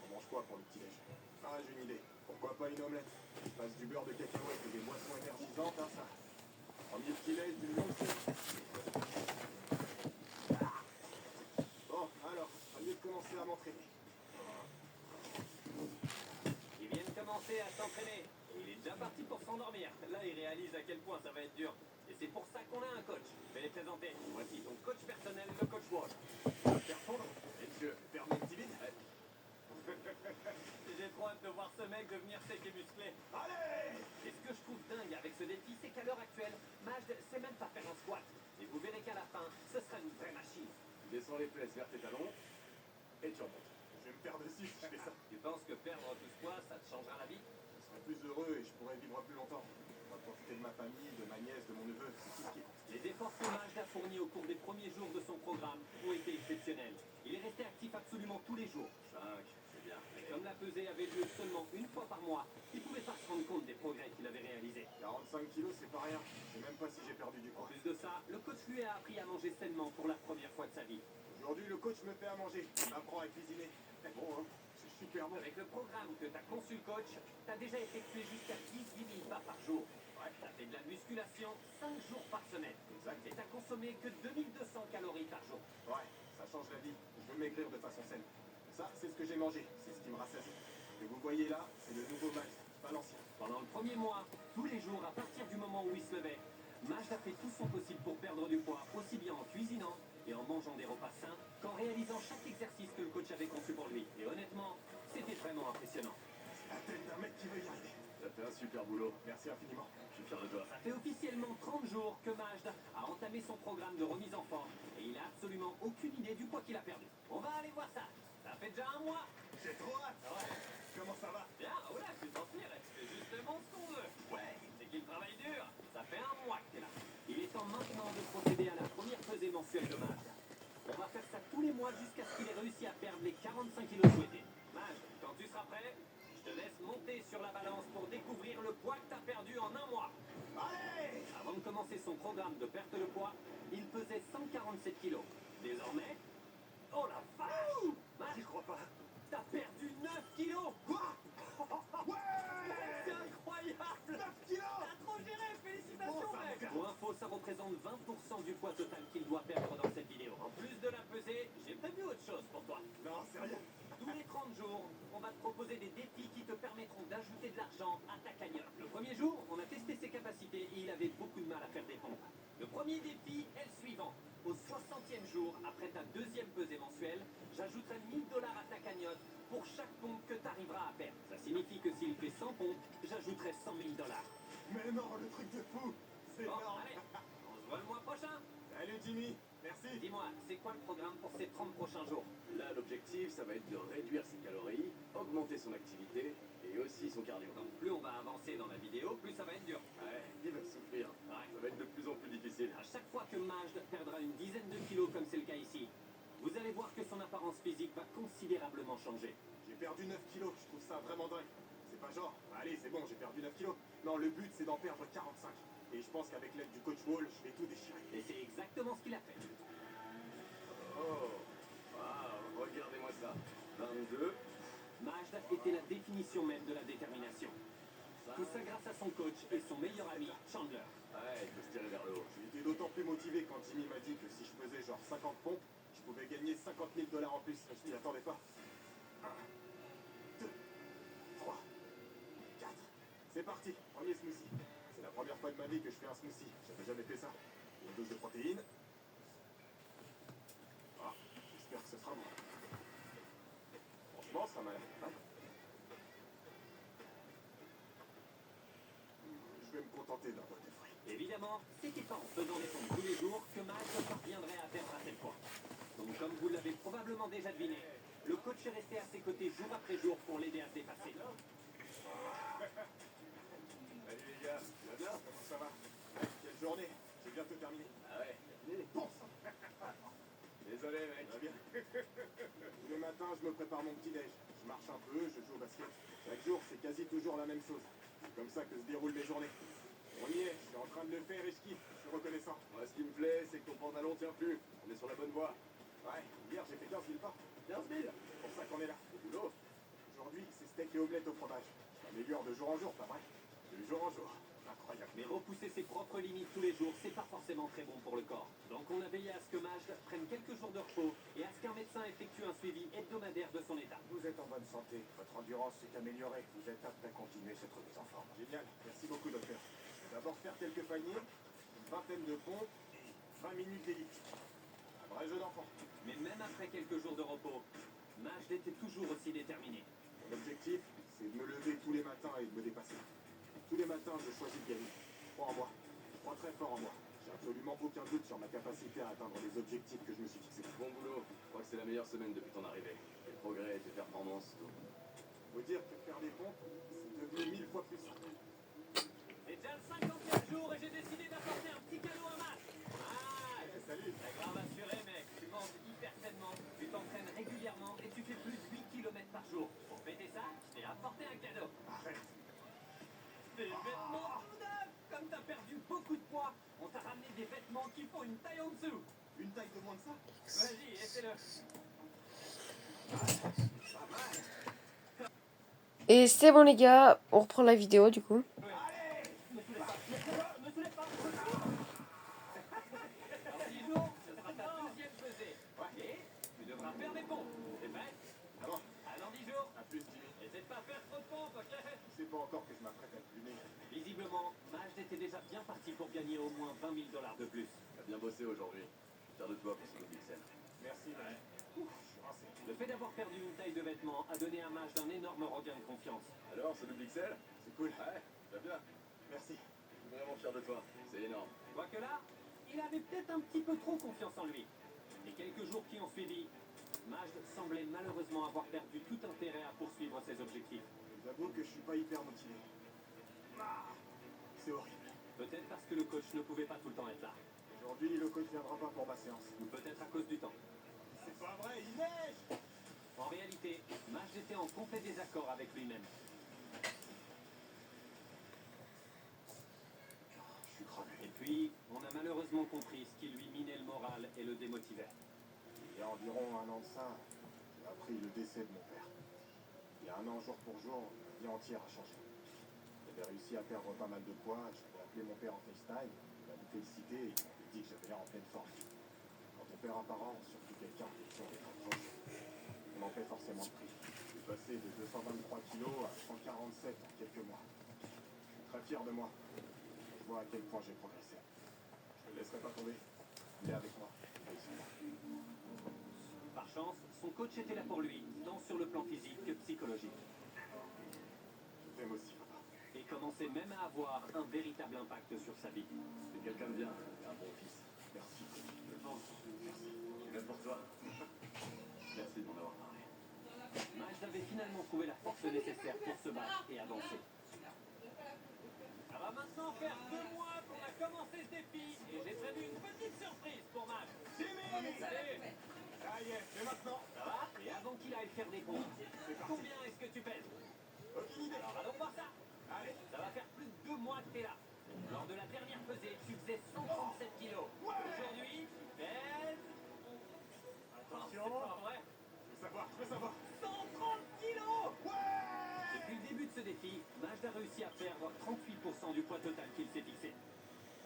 S6: on mange quoi pour le petit-déj? Ah, j'ai une idée. Pourquoi pas une omelette? Je passe du beurre de cacahuète et des boissons énergisantes, hein, ça. Premier petit-déj d'une longue série. commencer à m'entraîner.
S5: Il vient de commencer à s'entraîner. Il est déjà parti pour s'endormir. Là, il réalise à quel point ça va être dur. Et c'est pour ça qu'on a un coach. Je vais les présenter. Voici ton coach personnel, le coach Wall.
S6: Faire fondre. Messieurs, permis timide.
S5: J'ai trop hâte de voir ce mec devenir sec et musclé.
S6: Allez!
S5: Et ce que je trouve dingue avec ce défi, c'est qu'à l'heure actuelle, Majd sait même pas faire un squat. Et vous verrez qu'à la fin, ce sera une vraie machine.
S6: Tu descends les fesses vers tes talons et tu remontes. Je vais me perdre dessus si je fais ça.
S5: Tu penses que perdre tout ce poids, ça te changera la vie?
S6: Je serai plus heureux et je pourrai vivre plus longtemps. On va profiter de ma famille, de ma nièce, de mon neveu. C'est tout ce qui compte.
S5: Les efforts que Majd a fournis au cours des premiers jours de son programme ont été exceptionnels. Il est resté actif absolument tous les jours.
S6: 5, c'est bien.
S5: Et comme la pesée avait lieu seulement une fois par mois, il pouvait pas se rendre compte des progrès qu'il avait réalisés.
S6: 45 kilos, c'est pas rien. Je sais même pas si j'ai perdu du
S5: En
S6: poids.
S5: plus de ça, le coach lui a appris à manger sainement pour la première fois de sa vie.
S6: Aujourd'hui, le coach me fait à manger. Il m'apprend à cuisiner. C'est bon, hein? C'est super bon.
S5: Avec le programme que t'as conçu le coach, t'as déjà effectué jusqu'à 18 000 pas par jour. Ouais, t'as fait de la musculation 5 jours par semaine.
S6: Exact.
S5: Et t'as consommé que 2200 calories par jour.
S6: Ouais, ça change la vie. Je veux maigrir de façon saine. Ça, c'est ce que j'ai mangé. C'est ce qui me rassasie. Ce que vous voyez là, c'est le nouveau Majd, pas l'ancien.
S5: Pendant le premier mois, tous les jours, à partir du moment où il se levait, Majd a fait tout son possible pour perdre du poids, aussi bien en cuisinant et en mangeant des repas sains qu'en réalisant chaque exercice que le coach avait conçu pour lui. Et honnêtement, c'était vraiment impressionnant.
S6: C'est la tête d'un mec qui veut y arriver. Ça fait un super boulot. Merci infiniment. Je suis fier de toi.
S5: Ça fait officiellement 30 jours que Majd a entamé son programme de remise en forme et il a absolument aucune idée du poids qu'il a perdu. On va aller voir ça. Ça fait déjà un mois.
S6: J'ai trop hâte.
S5: Ouais.
S6: Comment ça va?
S5: Bien, voilà, tu t'en tires. C'est justement ce qu'on veut. Ouais, c'est qu'il travaille dur. Ça fait un mois que t'es là. Il est temps maintenant de procéder à la première pesée mensuelle de Majd. On va faire ça tous les mois jusqu'à ce qu'il ait réussi à perdre les 45 kilos souhaités. Majd, quand tu seras prêt, je te laisse monter sur la balance pour découvrir le poids que t'as perdu en un mois.
S6: Allez!
S5: Avant de commencer son programme de perte de poids, il pesait 147 kilos. Désormais, oh la vache! Majd,
S6: J'y crois pas.
S5: t'as perdu 9 kilos!
S6: Quoi? Ouais!
S5: C'est incroyable!
S6: 9 kilos!
S5: T'as trop géré! Félicitations,
S6: Bon, ça
S5: mec!
S6: regarde.
S5: Pour info, ça représente 20% du poids total qu'il doit perdre dans cette vidéo. En plus de la pesée, j'ai prévu autre chose pour toi.
S6: Non, sérieux.
S5: Tous les 30 jours, on va te proposer des défis qui te permettront d'ajouter de l'argent à ta cagnotte. Le premier jour, on a testé ses capacités et il avait beaucoup de mal à faire des pompes. Le premier défi est le suivant. Au 60e jour, après ta deuxième pesée mensuelle, j'ajouterai 1000 $ à ta cagnotte pour chaque pompe que tu arriveras à perdre. Ça signifie que s'il fait 100 pompes, j'ajouterai 100 000 $.
S6: Mais non, le truc de fou. C'est
S5: Bon,
S6: énorme.
S5: allez, on se voit le mois prochain.
S6: Salut Jimmy. Merci.
S5: Dis-moi, c'est quoi le programme pour ces 30 prochains jours?
S7: Là, l'objectif, ça va être de réduire ses calories, augmenter son activité et aussi son cardio.
S5: Donc plus on va avancer dans la vidéo, plus ça va être dur.
S7: Ouais, il va souffrir.
S5: Ouais.
S7: Ça va être de plus en plus difficile.
S5: À chaque fois que Majd perdra une dizaine de kilos comme c'est le cas ici, vous allez voir que son apparence physique va considérablement changer.
S6: J'ai perdu 9 kilos. Je trouve ça vraiment dingue. C'est pas genre, allez, c'est bon, j'ai perdu 9 kilos. Non, le but, c'est d'en perdre 45. Et je pense qu'avec l'aide du coach Wall, je vais tout déchirer.
S5: Et c'est exactement ce qu'il a fait.
S7: Oh, waouh, regardez-moi ça. 22.
S5: Majd était la définition même de la détermination. Tout ça grâce à son coach et son meilleur ami, Chandler.
S7: Ouais, il faut se tirer vers le haut.
S6: J'ai été d'autant plus motivé quand Jimmy m'a dit que si je faisais genre 50 pompes, je pouvais gagner 50 000 $ en plus. Je m'y attendais pas. 1, 2, 3, 4. C'est parti, premier smoothie. C'est la première fois de ma vie que je fais un smoothie. J'avais jamais fait ça. Une dose de protéines. Ah, j'espère que ce sera bon. Franchement, ça m'a l'air. Hein? Je vais me contenter d'un boîte de fruits.
S5: Évidemment, c'était pas en faisant des pompes tous les jours que Majd parviendrait à perdre à tel point. Donc comme vous l'avez probablement déjà deviné, le coach est resté à ses côtés jour après jour pour l'aider à se dépasser.
S6: Salut les gars, tu vas bien? Comment ça va? Ouais, quelle journée? J'ai bientôt terminé.
S7: Ah ouais.
S6: Bon sang.
S7: Désolé, mec.
S6: Ça va bien? Tous les matins, je me prépare mon petit-déj. Je marche un peu, je joue au basket. Chaque jour, c'est quasi toujours la même chose. C'est comme ça que se déroulent mes journées. On y est, je suis en train de le faire et je kiffe. Je suis reconnaissant.
S7: Moi, ce qui me plaît, c'est que ton pantalon tient plus. On est sur la bonne voie.
S6: Ouais, hier, j'ai fait 15 000 pas.
S7: 15 000.
S6: C'est pour ça qu'on est là.
S7: Au boulot.
S6: Aujourd'hui, c'est steak et omelette au fromage. Je m'améliore de jour en jour, pas vrai? De jour en jour. incroyable.
S5: Mais repousser ses propres limites tous les jours, c'est pas forcément très bon pour le corps. Donc on a veillé à ce que Majd prenne quelques jours de repos et à ce qu'un médecin effectue un suivi hebdomadaire de son état.
S6: Vous êtes en bonne santé, votre endurance s'est améliorée, vous êtes apte à continuer cette remise en forme. Génial, merci beaucoup docteur. Je vais d'abord faire quelques paniers, une vingtaine de pompes et 20 minutes d'elliptique. Un vrai jeu d'enfant.
S5: Mais même après quelques jours de repos, Majd était toujours aussi déterminé.
S6: Mon objectif, c'est de me lever tous les matins et de me dépasser. Tous les matins, je choisis de gagner. Je crois en moi. Je crois très fort en moi. J'ai absolument aucun doute sur ma capacité à atteindre les objectifs que je me suis fixés.
S7: Bon boulot. Je crois que c'est la meilleure semaine depuis ton arrivée. Tes progrès et tes performances, tout.
S6: Faut dire que faire des pompes, c'est devenu 1000 fois plus simple.
S5: C'est déjà le 54 jours et j'ai décidé d'apporter un petit cadeau à Majd. Ah,
S6: Salut.
S5: la grave assuré, mec. Tu manges hyper sainement, tu t'entraînes régulièrement et tu fais plus de 8 km par jour. Pour fêter ça, je t'ai apporté un cadeau.
S6: Arrête.
S5: Des vêtements tout neufs. Comme t'as perdu beaucoup de poids, on t'a ramené des vêtements qui font une taille en dessous.
S6: Une taille de moins de ça?
S5: Vas-y, essaie-le.
S1: Et c'est bon les gars, on reprend la vidéo du coup.
S5: Me soulève pas. Me soulève pas. Dans 10 jours, ce sera ta deuxième pesée. Et tu devras faire des pompes. T'es prêt?
S6: Ah bon?
S5: À dans 10 jours.
S6: À plus, Jimmy.
S5: Essaie de pas faire trop de pompes, ok?
S6: Tu sais pas encore que je m'apprête à te plumer.
S5: Visiblement, Majd était déjà bien parti pour gagner au moins 20 000 $ de plus.
S7: T'as bien bossé aujourd'hui. Fier de toi pour ce Pixel.
S6: Merci, mec. Ouf, je suis rincé.
S5: Le fait d'avoir perdu une taille de vêtements a donné à Majd un énorme regain de confiance.
S7: Alors, ce Pixel?
S6: C'est cool.
S7: Ouais, très bien.
S6: Merci.
S7: Je suis vraiment fier de toi. C'est énorme.
S5: Quoique là, il avait peut-être un petit peu trop confiance en lui. Les quelques jours qui ont suivi, Majd semblait malheureusement avoir perdu tout intérêt à poursuivre ses objectifs.
S6: J'avoue que je suis pas hyper motivé. Ah, c'est horrible.
S5: Peut-être parce que le coach ne pouvait pas tout le temps être là.
S6: Aujourd'hui, le coach viendra pas pour ma séance.
S5: Ou peut-être à cause du temps.
S6: C'est pas vrai, il neige!
S5: En réalité, Majd était en complet désaccord avec lui-même.
S6: Je suis crevé.
S5: Et puis, on a malheureusement compris ce qui lui minait le moral et le démotivait.
S6: Il y a environ 1 an de ça, j'ai appris le décès de mon père. Il y a 1 an, jour pour jour, ma vie entière a changé. J'avais réussi à perdre pas mal de poids, j'avais appelé mon père en FaceTime, il m'a félicité et il m'a dit que j'avais l'air en pleine forme. Quand on perd un parent, surtout quelqu'un avec qui on est très proche, on en fait forcément le prix. Je suis passé de 223 kilos à 147 en quelques mois. Je suis très fier de moi. Je vois à quel point j'ai progressé. Je ne laisserai pas tomber. Il est avec moi. Et il sera là.
S5: Par chance, son coach était là pour lui, tant sur le plan physique que psychologique.
S6: Je t'aime aussi, papa.
S5: Et commençait même à avoir un véritable impact sur sa vie.
S7: C'est quelqu'un de bien. Un bon fils.
S6: Merci.
S7: Je pense. Merci. Je suis là pour toi. Merci de m'en avoir parlé.
S5: Majd avait finalement trouvé la force nécessaire pour se battre et avancer. Ça va maintenant faire 2 mois qu'on a commencé ce défi et j'ai prévu une petite surprise pour Majd.
S6: Jimmy!
S5: Salut!
S6: Ça y est, c'est maintenant.
S5: Ça va? Et avant qu'il aille faire des pompes, combien est-ce que tu pèses?
S6: Aucune idée.
S5: Alors allons voir ça.
S6: Allez.
S5: Ça va faire plus de 2 mois que t'es là. Lors de la dernière pesée, tu faisais 137 kilos. Aujourd'hui, tu pèses...
S6: Attention.
S5: C'est pas vrai.
S6: Je veux savoir.
S5: 130 kilos!
S6: Ouais!
S5: Depuis le début de ce défi, Majd a réussi à perdre 38% du poids total qu'il s'est fixé.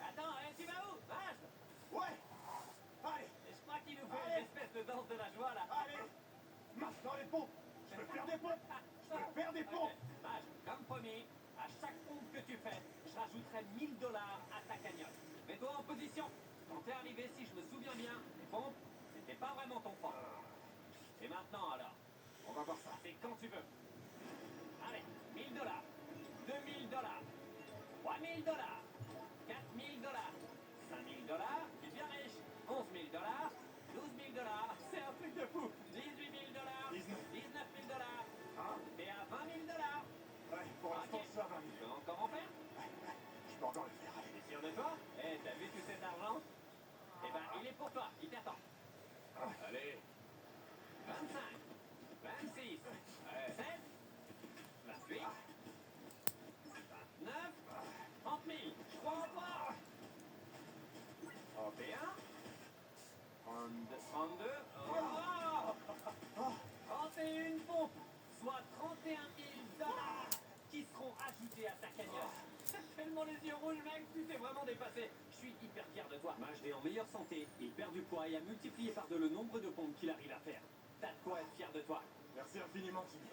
S5: Attends, tu vas où, Majd?
S6: Ouais! Allez!
S5: Je crois qu'il nous fait une espèce de danse de la joie, là.
S6: Allez! Maintenant les pompes! Je veux faire des pompes! Je veux faire des pompes!
S5: Majd, comme promis, à chaque pompe que tu fais, je rajouterai 1000 $ à ta cagnotte. Mets-toi en position. Quand t'es arrivé, si je me souviens bien, les pompes, c'était pas vraiment ton fort. Et maintenant, alors?
S6: On va voir ça.
S5: C'est quand tu veux. Allez, 1000 $, 2000 $, 3000 $, 4000 $, 5000 $, tu es bien riche, 11 000 $, 12 000 $, c'est un truc de fou, 18 000 $, 19 000 $,
S6: Hein?
S5: et à 20 000 $.
S6: Ouais, pour l'instant,
S5: Ok.
S6: ça va.
S5: Tu peux encore en faire?
S6: Je peux encore le faire. Allez.
S5: T'es sûr de toi? Eh, t'as vu tout cet argent? Eh ben, il est pour toi, il t'attend.
S7: Allez.
S5: 25, 26, 27, 28, 29, 30 000. Je crois en toi. 31, 32, oh, 31 pompes, soit 31 000 $ qui seront ajoutés à ta cagnotte. C'est tellement les yeux rouges, mec, tu t'es vraiment dépassé. Je suis hyper fier de toi. Majd est en meilleure santé, il perd du poids et a multiplié par deux le nombre de pompes qu'il arrive à faire. T'as de quoi être fier de toi.
S6: Merci infiniment, Timmy.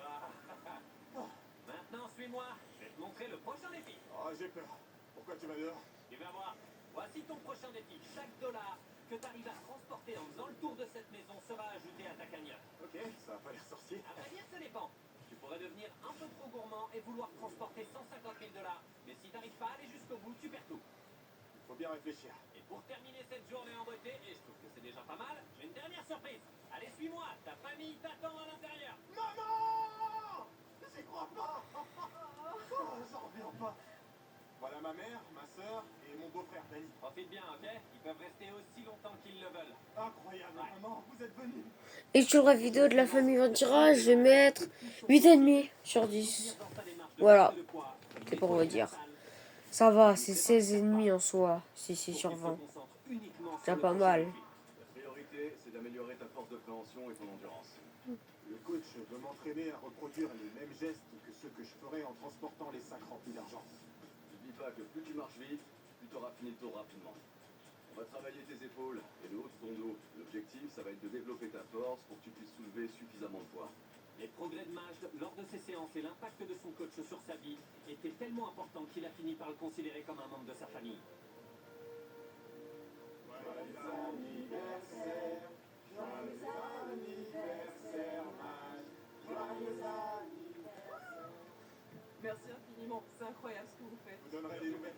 S5: Maintenant, suis-moi. Je vais te montrer le prochain défi.
S6: Oh, j'ai peur. Pourquoi tu vas dehors?
S5: Tu vas voir. Voici ton prochain défi. Chaque dollar que tu arrives à transporter en faisant le tour de cette maison sera ajouté à ta cagnotte.
S6: Ok, ça va pas l'air sorcier.
S5: À vrai dire, ça dépend. Tu pourrais devenir un peu trop gourmand et vouloir transporter 150 000 dollars. Mais si t'arrives pas à aller jusqu'au bout, tu perds tout.
S6: Il faut bien réfléchir.
S5: Et pour terminer cette journée en beauté, et je trouve que c'est déjà pas mal, j'ai une dernière surprise. Allez, suis-moi. Ta famille t'attend à l'intérieur.
S6: Maman! J'y crois pas! Oh, j'en reviens pas. Voilà ma mère, ma soeur et mon beau-frère Danny.
S5: Profite bien, ok? Ils peuvent rester aussi longtemps qu'ils le veulent.
S6: Incroyable, maman, vous êtes venus.
S1: Et sur la vidéo de la famille Ventura, je vais mettre 8,5 sur 10. Voilà, c'est pour vous dire. Ça va, c'est 16,5 en soi, si c'est sur 20. C'est pas mal.
S7: La priorité, c'est d'améliorer ta force de préhension et ton endurance.
S6: Le coach veut m'entraîner à reproduire les mêmes gestes que ceux que je ferais en transportant les sacs remplis d'argent.
S7: N'oublie pas que plus tu marches vite, plus tu auras fini le tour rapidement. On va travailler tes épaules et le haut de ton dos. L'objectif, ça va être de développer ta force pour que tu puisses soulever suffisamment de poids.
S5: Les progrès de Majd lors de ces séances et l'impact de son coach sur sa vie étaient tellement importants qu'il a fini par le considérer comme un membre de sa famille.
S4: Merci infiniment, c'est incroyable ce que vous faites.
S6: Je vous donnerai des nouvelles.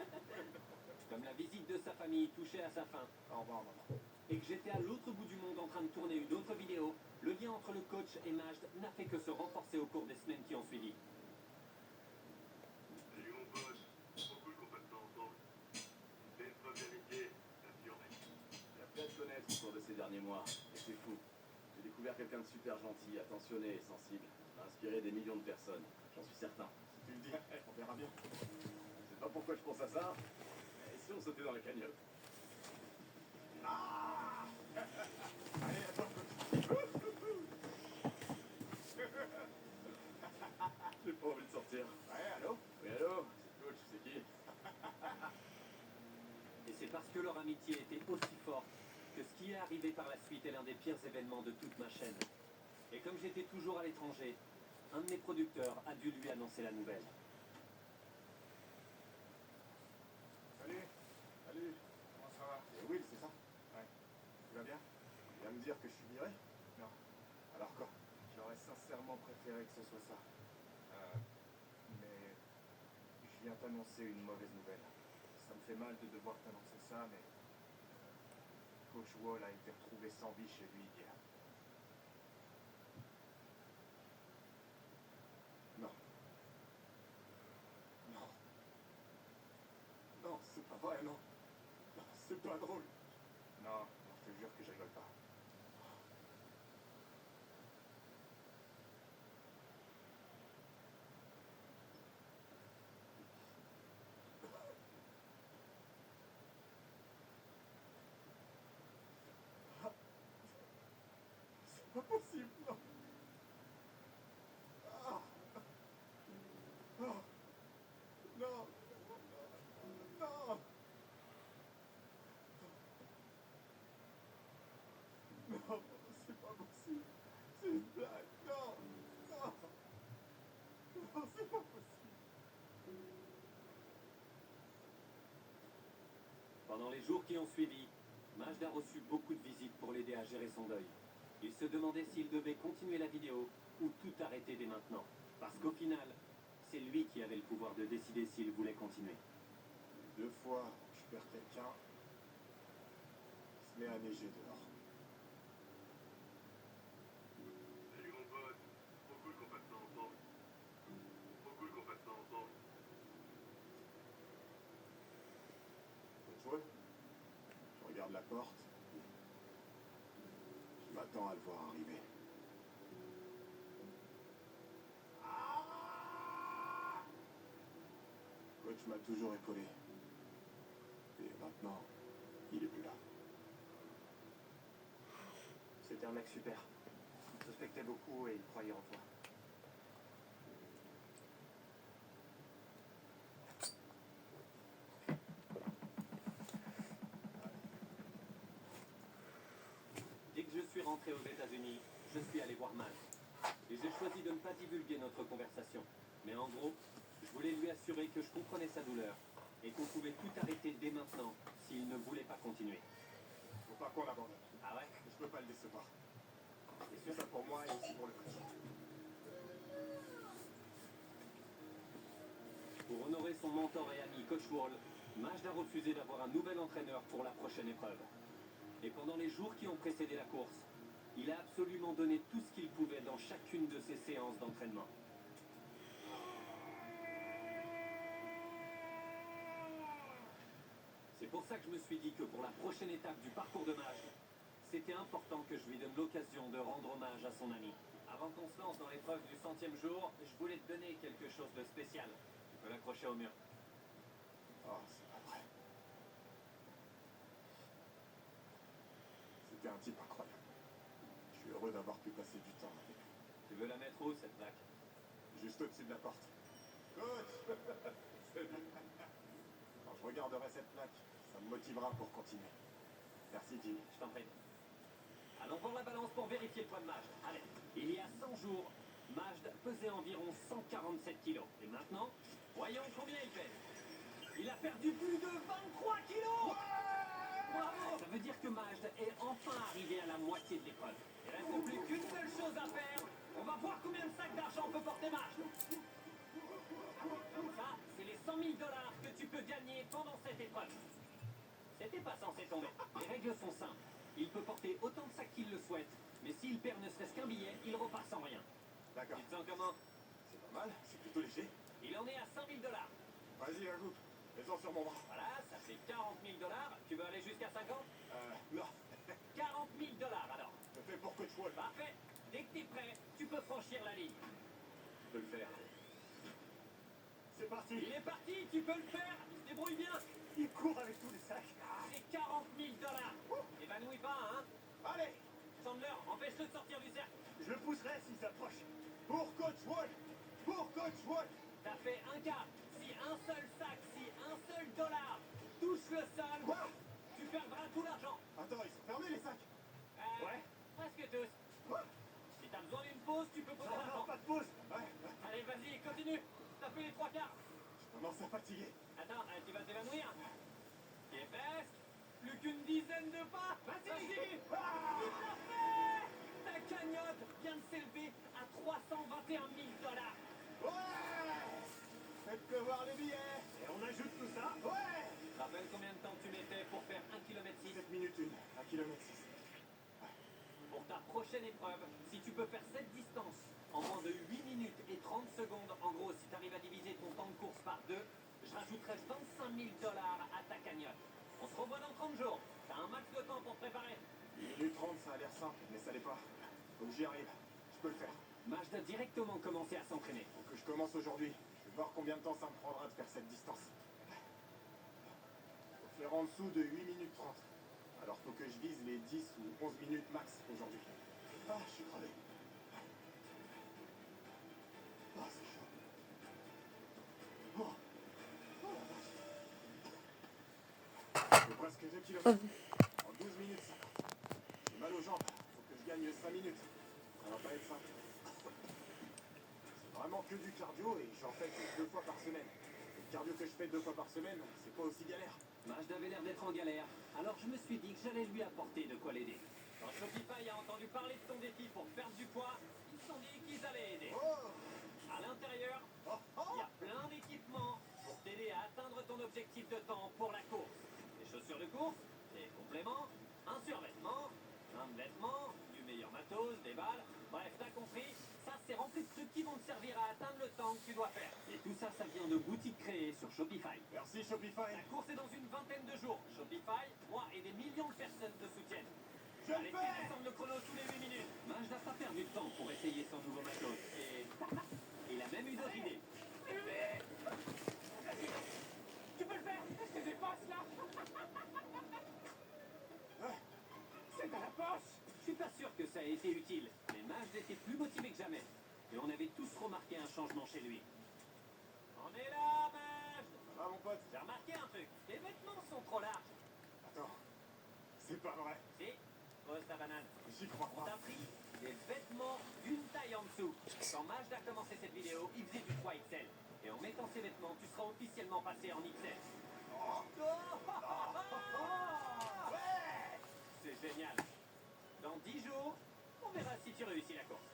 S5: Comme la visite de sa famille touchait à sa fin
S6: Au revoir, maman.
S5: et que j'étais à l'autre bout du monde en train de tourner une autre vidéo, le lien entre le coach et Majd n'a fait que se renforcer au cours des semaines qui ont suivi.
S6: Salut mon pote, trop cool qu'on passe ça ensemble. C'est une preuve d'amitié, affirmé.
S7: Il a plein de connaître au cours de ces derniers mois. Et c'est fou. J'ai découvert quelqu'un de super gentil, attentionné et sensible. Il m'a inspiré des millions de personnes. J'en suis certain.
S6: Si tu le dis, on verra bien.
S7: Je sais pas pourquoi je pense à ça. Mais si on sautait dans la cagnotte?
S6: Allez, attends,
S7: J'ai pas envie de sortir.
S6: ouais, allô?
S7: Oui, allô? C'est le coach, c'est qui?
S5: Et c'est parce que leur amitié était aussi forte que ce qui est arrivé par la suite est l'un des pires événements de toute ma chaîne. Et comme j'étais toujours à l'étranger, un de mes producteurs a dû lui annoncer la nouvelle.
S6: Salut. Salut. Comment ça va? C'est Will, c'est ça? Ouais. Tu vas bien? Tu viens me dire que je suis viré? Non. Alors quoi? J'aurais sincèrement préféré que ce soit ça. Mais je viens t'annoncer une mauvaise nouvelle. Ça me fait mal de devoir t'annoncer ça, mais Coach Wall a été retrouvé sans vie chez lui hier. Non. Non. Non, c'est pas vrai, non. Non, c'est pas drôle. Non, je te jure que je rigole pas. C'est pas possible, non. Ah. Ah. Non. Non. Non, c'est pas possible. C'est une blague. Non. Non. Non, c'est pas possible.
S5: Pendant les jours qui ont suivi, Majd a reçu beaucoup de visites pour l'aider à gérer son deuil. Il se demandait s'il devait continuer la vidéo ou tout arrêter dès maintenant. Parce qu'au final, c'est lui qui avait le pouvoir de décider s'il voulait continuer.
S6: 2 fois, je perds quelqu'un. Il se met à neiger dehors. Salut mon pote. Trop cool qu'on fasse ça ensemble. Trop cool qu'on fasse ça ensemble. Coach Wall, je regarde la porte. Je m'attends à le voir arriver. Coach m'a toujours épaulé. Et maintenant, il est plus là. C'était un mec super. Il te respectait beaucoup et il croyait en toi.
S5: rentrée aux États-Unis, je suis allé voir Maj. Et j'ai choisi de ne pas divulguer notre conversation. Mais en gros, je voulais lui assurer que je comprenais sa douleur et qu'on pouvait tout arrêter dès maintenant s'il ne voulait pas continuer.
S6: Faut pas qu'on abandonne.
S5: Ah ouais?
S6: Je peux pas le décevoir. C'est sûr ça pour moi et aussi pour le coach.
S5: Pour honorer son mentor et ami Coach Wall, Majd a refusé d'avoir un nouvel entraîneur pour la prochaine épreuve. Et pendant les jours qui ont précédé la course, il a absolument donné tout ce qu'il pouvait dans chacune de ses séances d'entraînement. C'est pour ça que je me suis dit que pour la prochaine étape du parcours de Majd, c'était important que je lui donne l'occasion de rendre hommage à son ami. Avant qu'on se lance dans l'épreuve du 100e jour, je voulais te donner quelque chose de spécial. Tu peux l'accrocher au mur.
S6: Oh, c'est pas vrai. C'était un type incroyable. Je suis heureux d'avoir pu passer du temps avec lui.
S5: Tu veux la mettre où, cette plaque?
S6: Juste au-dessus de la porte. Coach C'est bien. Quand je regarderai cette plaque, ça me motivera pour continuer. Merci Jimmy.
S5: Je t'en prie. Allons voir la balance pour vérifier le poids de Majd. Allez, il y a 100 jours, Majd pesait environ 147 kilos. Et maintenant, voyons combien il pèse. Il a perdu plus de 23 kilos. Bravo! Ça veut dire que Majd est enfin arrivé à la moitié de l'épreuve. Il ne reste plus qu'une seule chose à faire. On va voir combien de sacs d'argent peut porter Majd. Ça, c'est les 100 000 $ que tu peux gagner pendant cette épreuve. C'était pas censé tomber. Les règles sont simples. Il peut porter autant de sacs qu'il le souhaite, mais s'il perd ne serait-ce qu'un billet, il repart sans rien.
S6: D'accord.
S5: Tu te sens comment?
S6: C'est pas mal, c'est plutôt léger.
S5: Il en est à 100 000 $.
S6: Vas-y, ajoute. Mets-en sur mon bras.
S5: Voilà, ça fait 40 000 $. Tu veux aller jusqu'à 50?
S6: Non.
S5: 40 000 $ alors.
S6: Je fais pour Coach Wall.
S5: Parfait. Dès que t'es prêt, tu peux franchir la ligne.
S6: Je peux le faire. C'est parti.
S5: Il est parti, tu peux le faire. Il se débrouille bien.
S6: Il court avec tous les sacs.
S5: C'est 40 000 $. Évanouis pas, hein.
S6: Allez,
S5: Chandler, empêche-le de sortir du cercle.
S6: je le pousserai s'il s'approche. Pour Coach Wall. Pour Coach Wall.
S5: T'as fait un quart. Si un seul sac, si un seul dollar touche le sol,
S6: Quoi?
S5: tu perdras tout l'argent.
S6: Attends, ils sont fermés les sacs. Ouais.
S5: Presque tous.
S6: Quoi?
S5: Si t'as besoin d'une pause, tu peux poser
S6: Non,
S5: l'argent.
S6: pas de pause. Ouais.
S5: Allez, vas-y, continue. T'as fait les 3 quarts.
S6: Je commence à fatiguer.
S5: Attends, tu vas t'évanouir. Tu es presque. Plus qu'une dizaine de pas. Vas-y, Gigi. Tu l'as fait. Ta cagnotte vient de s'élever à 321 000 $.
S6: Ouais. Faites pleuvoir les billets. Et on ajoute tout ça. Ouais.
S5: Rappelle combien de temps tu mettais pour faire 1 km 6
S6: 7 minutes 1, 1 km 6.
S5: pour ta prochaine épreuve. Si tu peux faire cette distance en moins de 8 minutes et 30 secondes, en gros, si tu arrives à diviser ton temps de course par 2, je rajouterai 25 000 $ à ta cagnotte. On se revoit dans 30 jours. T'as un max de temps pour te préparer.
S6: 1 minute 30, ça a l'air simple, mais ça l'est pas. Faut que j'y arrive. Je peux le faire.
S5: Majd a directement commencé à s'entraîner.
S6: Faut que je commence aujourd'hui. Je vais voir combien de temps ça me prendra de faire cette distance. Faut faire en dessous de 8 minutes 30. Alors faut que je vise les 10 ou 11 minutes max aujourd'hui. Ah, je suis crevé. Ah, c'est chaud. Oh. Oh la vache. J'ai presque 2 km. En 12 minutes 50. J'ai mal aux jambes. Faut que je gagne 5 minutes. Ça va pas être simple. C'est vraiment que du cardio et j'en fais que 2 fois par semaine. Le cardio que je fais 2 fois par semaine, c'est pas aussi galère.
S5: Majd avait l'air d'être en galère, alors je me suis dit que j'allais lui apporter de quoi l'aider. Quand Shopify a entendu parler de ton défi pour perdre du poids, ils se sont dit qu'ils allaient aider.
S6: Oh.
S5: À l'intérieur,
S6: Oh,
S5: il y
S6: oh.
S5: a plein d'équipements pour t'aider à atteindre ton objectif de temps pour la course. Des chaussures de course, des compléments, un survêtement, plein de vêtements, du meilleur matos, des balles. Bref, t'as compris, ça c'est rempli de trucs qui vont te servir à atteindre le temps que tu dois faire. Et tout ça, ça vient de boutiques créées sur Shopify.
S6: Merci Shopify.
S5: La course est dans une vingtaine de jours. Shopify, moi et des millions de personnes te soutiennent.
S6: Je le
S5: Allez,
S6: fais.
S5: fais descendre le chrono tous les 8 minutes. Majd n'a pas perdu de temps pour essayer son nouveau matos. Et il a même eu d'autres idées. Tu peux le faire. Est-ce que j'ai pas là? C'est dans la poche. Je suis pas sûr que ça ait été utile, mais Majd était plus motivé que jamais. Et on avait tous remarqué un changement chez lui. On est là, Majd.
S6: Ça va mon pote?
S5: J'ai remarqué un truc. Tes vêtements sont trop larges.
S6: Attends. C'est pas vrai.
S5: Si, pose ta banane.
S6: J'y crois
S5: On
S6: pas.
S5: t'a pris des vêtements d'une taille en dessous. Quand Majd a commencé cette vidéo, il faisait du 3XL. Et en mettant ces vêtements, tu seras officiellement passé en XL. C'est génial. Dans 10 jours, on verra si tu réussis la course.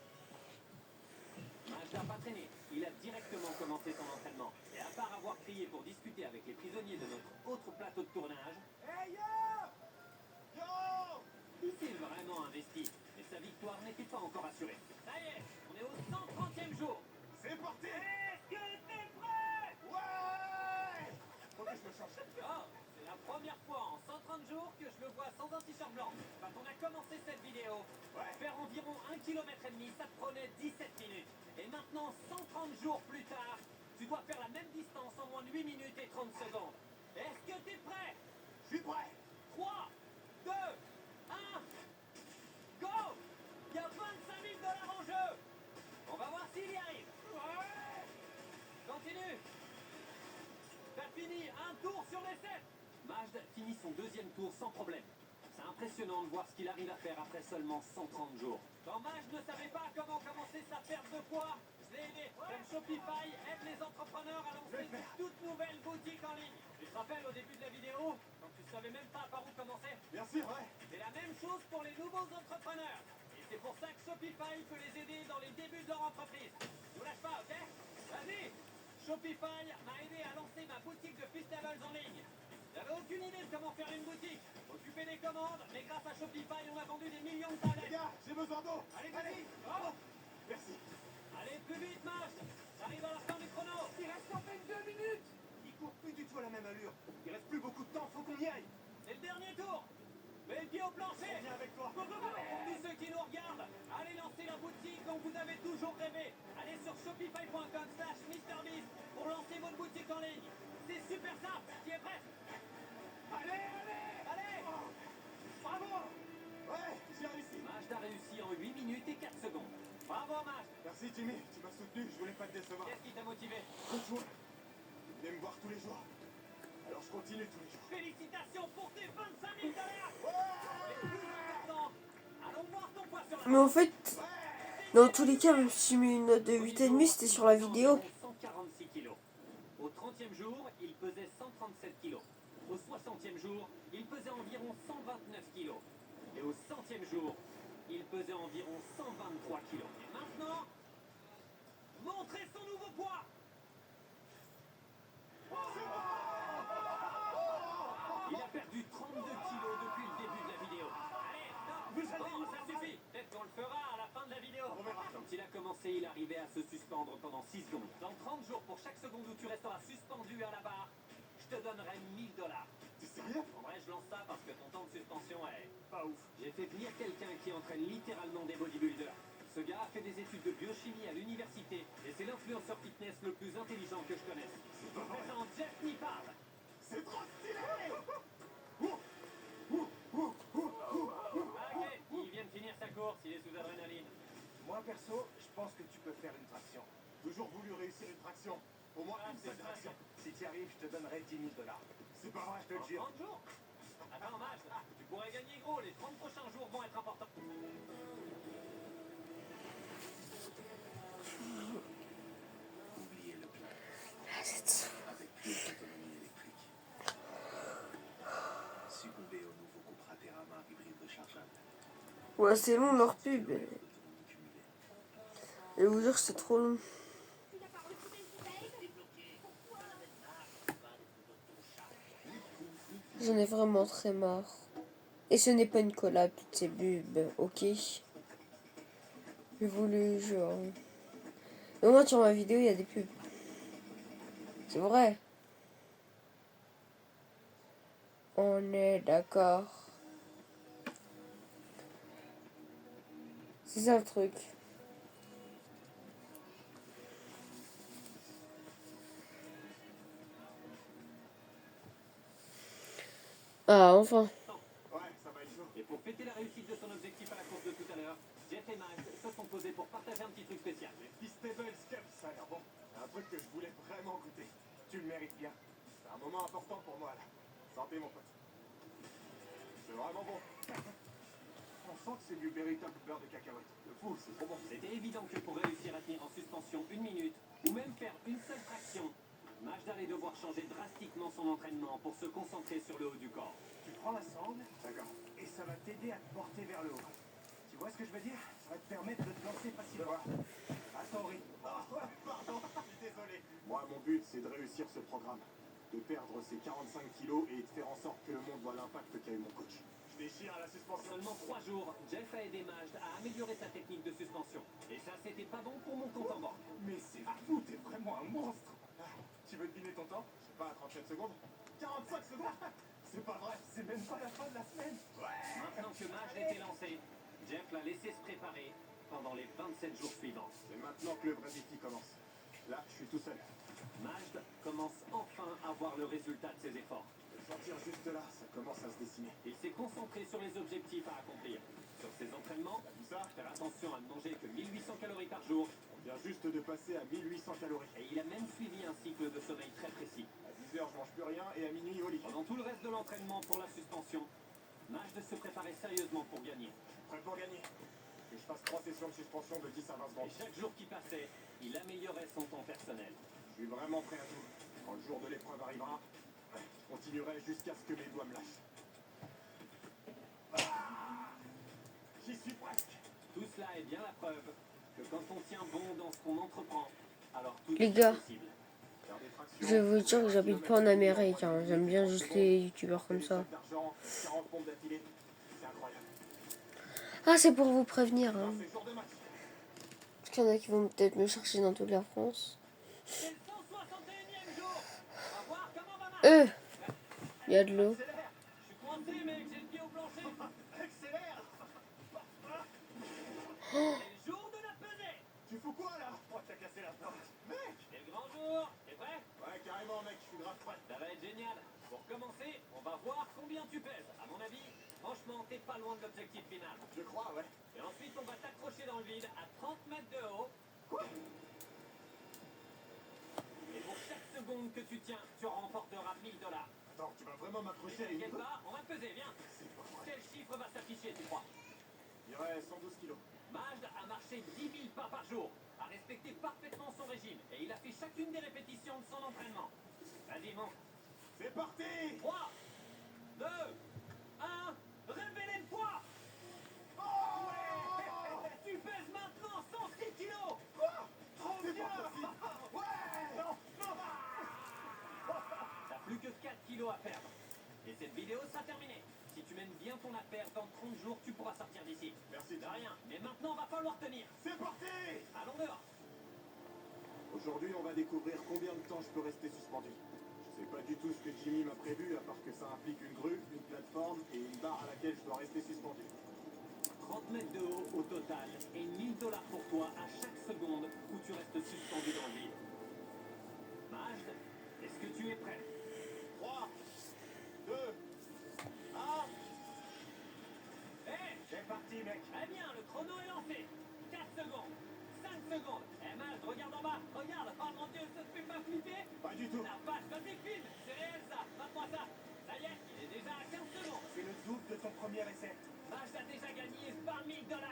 S5: Majd n'a pas traîné. Il a directement commencé son entraînement. Et à part avoir crié pour discuter avec les prisonniers de notre autre plateau de tournage,
S6: Hey yo! Yo!
S5: il s'est vraiment investi. Mais sa victoire n'était pas encore assurée. Ça y est, on est au 130e jour.
S6: C'est parti!
S5: Est-ce que t'es prêt?
S6: Ouais! Faut que je me change.
S5: Oh, c'est la première fois en 130 jours que je le vois sans un t-shirt blanc. Quand on a commencé cette vidéo, faire environ 1,5 km, ça te prenait 17 minutes. Et maintenant, 130 jours plus tard, tu dois faire la même distance en moins de 8 minutes et 30 secondes. Est-ce que t'es prêt?
S6: Je suis prêt.
S5: 3, 2, 1, go! Il y a 25 000 $ en jeu. On va voir s'il y arrive. Continue. T'as fini un tour sur les 7. Majd finit son deuxième tour sans problème. C'est impressionnant de voir ce qu'il arrive à faire après seulement 130 jours. Quand Majd ne savait pas comment commencer sa perte de poids, je l'ai aidé. Comme Shopify aide les entrepreneurs à lancer une toute nouvelle boutique en ligne. Tu te rappelles au début de la vidéo, quand tu savais même pas par où commencer?
S6: Bien sûr, ouais.
S5: C'est la même chose pour les nouveaux entrepreneurs. Et c'est pour ça que Shopify peut les aider dans les débuts de leur entreprise. Ne lâche pas, ok? Vas-y! Shopify m'a aidé à lancer ma boutique de Feastables en ligne. J'avais aucune idée de comment faire une boutique. Occuper des commandes, mais grâce à Shopify, on a vendu des millions de
S6: Les
S5: tablettes.
S6: gars, j'ai besoin d'eau.
S5: Allez, vas-y! Bravo!
S6: Merci.
S5: Allez, plus vite, Majd! J'arrive à la fin du chrono!
S3: Il reste à peine 2 minutes. Il court plus du tout à la même allure. Il reste plus beaucoup de temps, faut qu'on y aille.
S5: C'est le dernier tour! Mets le pied au plancher!
S6: Viens avec toi.
S5: Pour tous ceux qui nous regardent, allez lancer la boutique dont vous avez toujours rêvé. Allez sur shopify.com/MrBeast pour lancer votre boutique en ligne. C'est super simple. Tu es prêt?
S6: Allez, allez.
S5: Allez!
S6: Bravo. Ouais, j'ai réussi.
S5: Majd a réussi en 8 minutes et 4 secondes. Bravo, Majd!
S6: Merci Jimmy, tu m'as soutenu, je voulais pas te décevoir.
S5: Qu'est-ce qui t'a motivé?
S6: Coach Wood, il venait me voir tous les jours. Alors je continue tous les jours.
S5: Félicitations pour tes 25 000 $!
S6: Ouais!
S5: Et plus important, allons voir ton poids sur la
S1: Mais en fait, dans tous les cas, même si j'ai mis une note de 8,5, c'était sur la vidéo.
S5: 146 kilos. Au 30e jour, il pesait 137 kilos. Au 60e jour, il pesait environ 129 kilos. Et au 100e jour, il pesait environ 123 kilos. Et maintenant, montrez son nouveau poids. Il a perdu 32 kilos depuis le début de la vidéo. Allez, stop! Bon, ça suffit. Peut-être qu'on le fera à la fin de la vidéo. Quand il a commencé, il arrivait à se suspendre pendant 6 secondes. Dans 30 jours, pour chaque seconde où tu resteras suspendu à la barre, je te donnerai 1 000 $.
S6: T'es sérieux?
S5: En vrai, je lance ça parce que ton temps de suspension est pas ouf. J'ai fait venir quelqu'un qui entraîne littéralement des bodybuilders. Ce gars a fait des études de biochimie à l'université et c'est l'influenceur fitness le plus intelligent que je connaisse. Je vous présente Jeff Nippard.
S6: C'est trop stylé!
S5: Ah, ok, il vient de finir sa course, il est sous adrénaline.
S3: Moi perso, je pense que tu peux faire une traction.
S6: Toujours voulu réussir une traction. Au moins
S5: Ah,
S6: une
S5: c'est
S6: seule
S5: ça.
S6: traction.
S3: Si tu y arrives, je te donnerai 10 000 $.
S6: C'est pas vrai,
S3: Je te le jure.
S5: 30 jours? Attends, Majd, tu pourrais gagner gros, les 30 prochains jours vont être importants.
S3: Oubliez le plan.
S7: Avec plus d'autonomie électrique.
S3: Succombez au nouveau Cupra Terramar hybride rechargeable.
S1: Ouais, c'est long leur pub.
S3: D'autonomie cumulée.
S1: Je vais vous dire, c'est trop long.
S2: Tu n'as pas reçu mes emails? Pourquoi?
S1: J'en ai vraiment très marre. Et ce n'est pas une collab, toutes ces pubs, ok? Je vous le jure. Mais moi, sur ma vidéo, il y a des pubs. C'est vrai. On est d'accord. C'est ça le truc. Ah, enfin.
S6: Ouais, ça va être chaud.
S5: Et pour fêter la réussite de son objectif à la course de tout à l'heure, Jeff et Majd se sont posés pour partager un petit truc spécial.
S6: Les Feastables Cup, ça a l'air bon. Un truc que je voulais vraiment goûter. Tu le mérites bien. C'est un moment important pour moi là. Santé mon pote. C'est vraiment bon. On sent que c'est du véritable beurre de cacahuète. Le fou, c'est trop bon.
S5: C'était évident que pour réussir à tenir en suspension 1 minute, ou même faire une seule traction, Majd allait devoir changer drastiquement son entraînement pour se concentrer sur le haut du corps.
S3: Tu prends la sangle,
S6: D'accord.
S3: et ça va t'aider à te porter vers le haut. Tu vois ce que je veux dire? Ça va te permettre de te lancer facilement. Attends, Rick.
S6: Oh, pardon, je suis désolé. Moi, mon but, c'est de réussir ce programme. De perdre ces 45 kilos et de faire en sorte que le monde voit l'impact qu'a eu mon coach. Je déchire à la
S5: En
S6: suspension.
S5: seulement 3 jours, Jeff a aidé Majd à améliorer sa technique de suspension. Et ça, c'était pas bon pour mon compte en banque.
S3: Mais c'est fou, t'es vraiment un monstre.
S6: Tu veux deviner ton temps? Je sais pas, 37 secondes? 45 secondes? C'est pas vrai.
S3: C'est même pas la fin de la semaine.
S5: Maintenant que Majd était lancé, Jeff l'a laissé se préparer pendant les 27 jours suivants.
S6: C'est maintenant que le vrai défi commence. Là, je suis tout seul.
S5: Majd commence enfin à voir le résultat de ses efforts.
S6: Le sentir juste là, ça commence à se dessiner.
S5: Il s'est concentré sur les objectifs à accomplir. Sur ses entraînements,
S6: T'as vu ça?
S5: faire attention à ne manger que 1800 calories par jour.
S6: On vient juste de passer à 1800 calories.
S5: Et il a même suivi un cycle de sommeil très précis.
S6: À 10h, je mange plus rien et à minuit, au lit.
S5: Pendant tout le reste de l'entraînement pour la suspension, Majd se préparait sérieusement pour gagner.
S6: Prêt pour gagner. Que je fasse 3 sessions de suspension de 10 à 20
S5: Et
S6: secondes.
S5: chaque jour qui passait, il améliorait son temps personnel.
S6: Je suis vraiment prêt à tout. Quand le jour de l'épreuve arrivera, je continuerai jusqu'à ce que mes doigts me lâchent. Ah, j'y suis presque.
S5: Tout cela est bien la preuve que quand on tient bon dans ce qu'on entreprend, alors tout
S1: Les
S5: est
S1: gars.
S5: possible.
S6: Faire des tractions,
S1: Je vais vous dire que j'habite pas en Amérique, hein. J'aime bien juste les youtubeurs comme ça.
S6: d'argent, 40 pompes d'affilée. C'est incroyable.
S1: Ah, c'est pour vous prévenir, hein.
S6: C'est jour de match.
S1: Parce qu'il y en a qui vont peut-être me chercher dans toute la France.
S5: C'est le 161e jour. On va voir comment va Majd.
S1: Il y a de l'eau.
S5: Je suis coincé, mec, j'ai le pied au plancher.
S6: Accélère.
S5: C'est le jour de la pesée.
S6: Tu fous quoi là? Oh, t'as cassé la porte. Mec.
S5: C'est le grand jour. T'es prêt?
S6: Ouais, carrément, mec, je suis grave prêt.
S5: Ça va être génial. Pour commencer, on va voir combien tu pèses. À mon avis, franchement, t'es pas loin de l'objectif final.
S6: Je crois, ouais.
S5: Et ensuite, on va t'accrocher dans le vide à 30 mètres de haut.
S6: Quoi?
S5: Et pour chaque seconde que tu tiens, tu remporteras 1000 $.
S6: Attends, tu vas vraiment m'accrocher à une...
S5: T'inquiète pas, on va peser, viens.
S6: C'est pas vrai.
S5: Quel chiffre va s'afficher, tu crois?
S6: Il y aurait 112 kilos.
S5: Majd a marché 10 000 pas par jour, a respecté parfaitement son régime et il a fait chacune des répétitions de son entraînement. Vas-y, monte.
S6: C'est parti.
S5: 3, 2, 1, révélez le poids.
S6: Oh,
S5: Tu pèses maintenant 106 kilos.
S6: quoi?
S5: Trop
S6: C'est
S5: bien.
S6: pas possible. Ouais. Non, non.
S5: T'as plus que 4 kilos à perdre. Et cette vidéo sera terminée. Si tu mènes bien ton affaire, dans 30 jours, tu pourras sortir d'ici.
S6: Merci,
S5: De rien. Mais maintenant, va falloir tenir.
S6: C'est parti.
S5: Allons dehors.
S6: Aujourd'hui, on va découvrir combien de temps je peux rester suspendu. Je sais pas du tout ce que Jimmy m'a prévu, à part que ça implique une grue, une plateforme et une barre à laquelle je dois rester suspendu.
S5: 30 mètres de haut au total et 1000 $ pour toi à chaque seconde où tu restes suspendu dans le vide. Majd, est-ce que tu es prêt?
S6: 3, 2, 1...
S5: Hé,
S3: C'est parti, mec.
S5: très bien, le chrono est lancé. 4 secondes, 5 secondes. Eh Majd, regarde en bas, regarde. Oh mon Dieu, ça te fait pas flipper?
S6: Pas du tout.
S5: La vache, vas-y, filme. C'est réel ça, montre-moi ça. Ça y est, il est déjà à 15 secondes.
S3: C'est le double de ton premier essai.
S5: Majd a déjà gagné 20 000 $.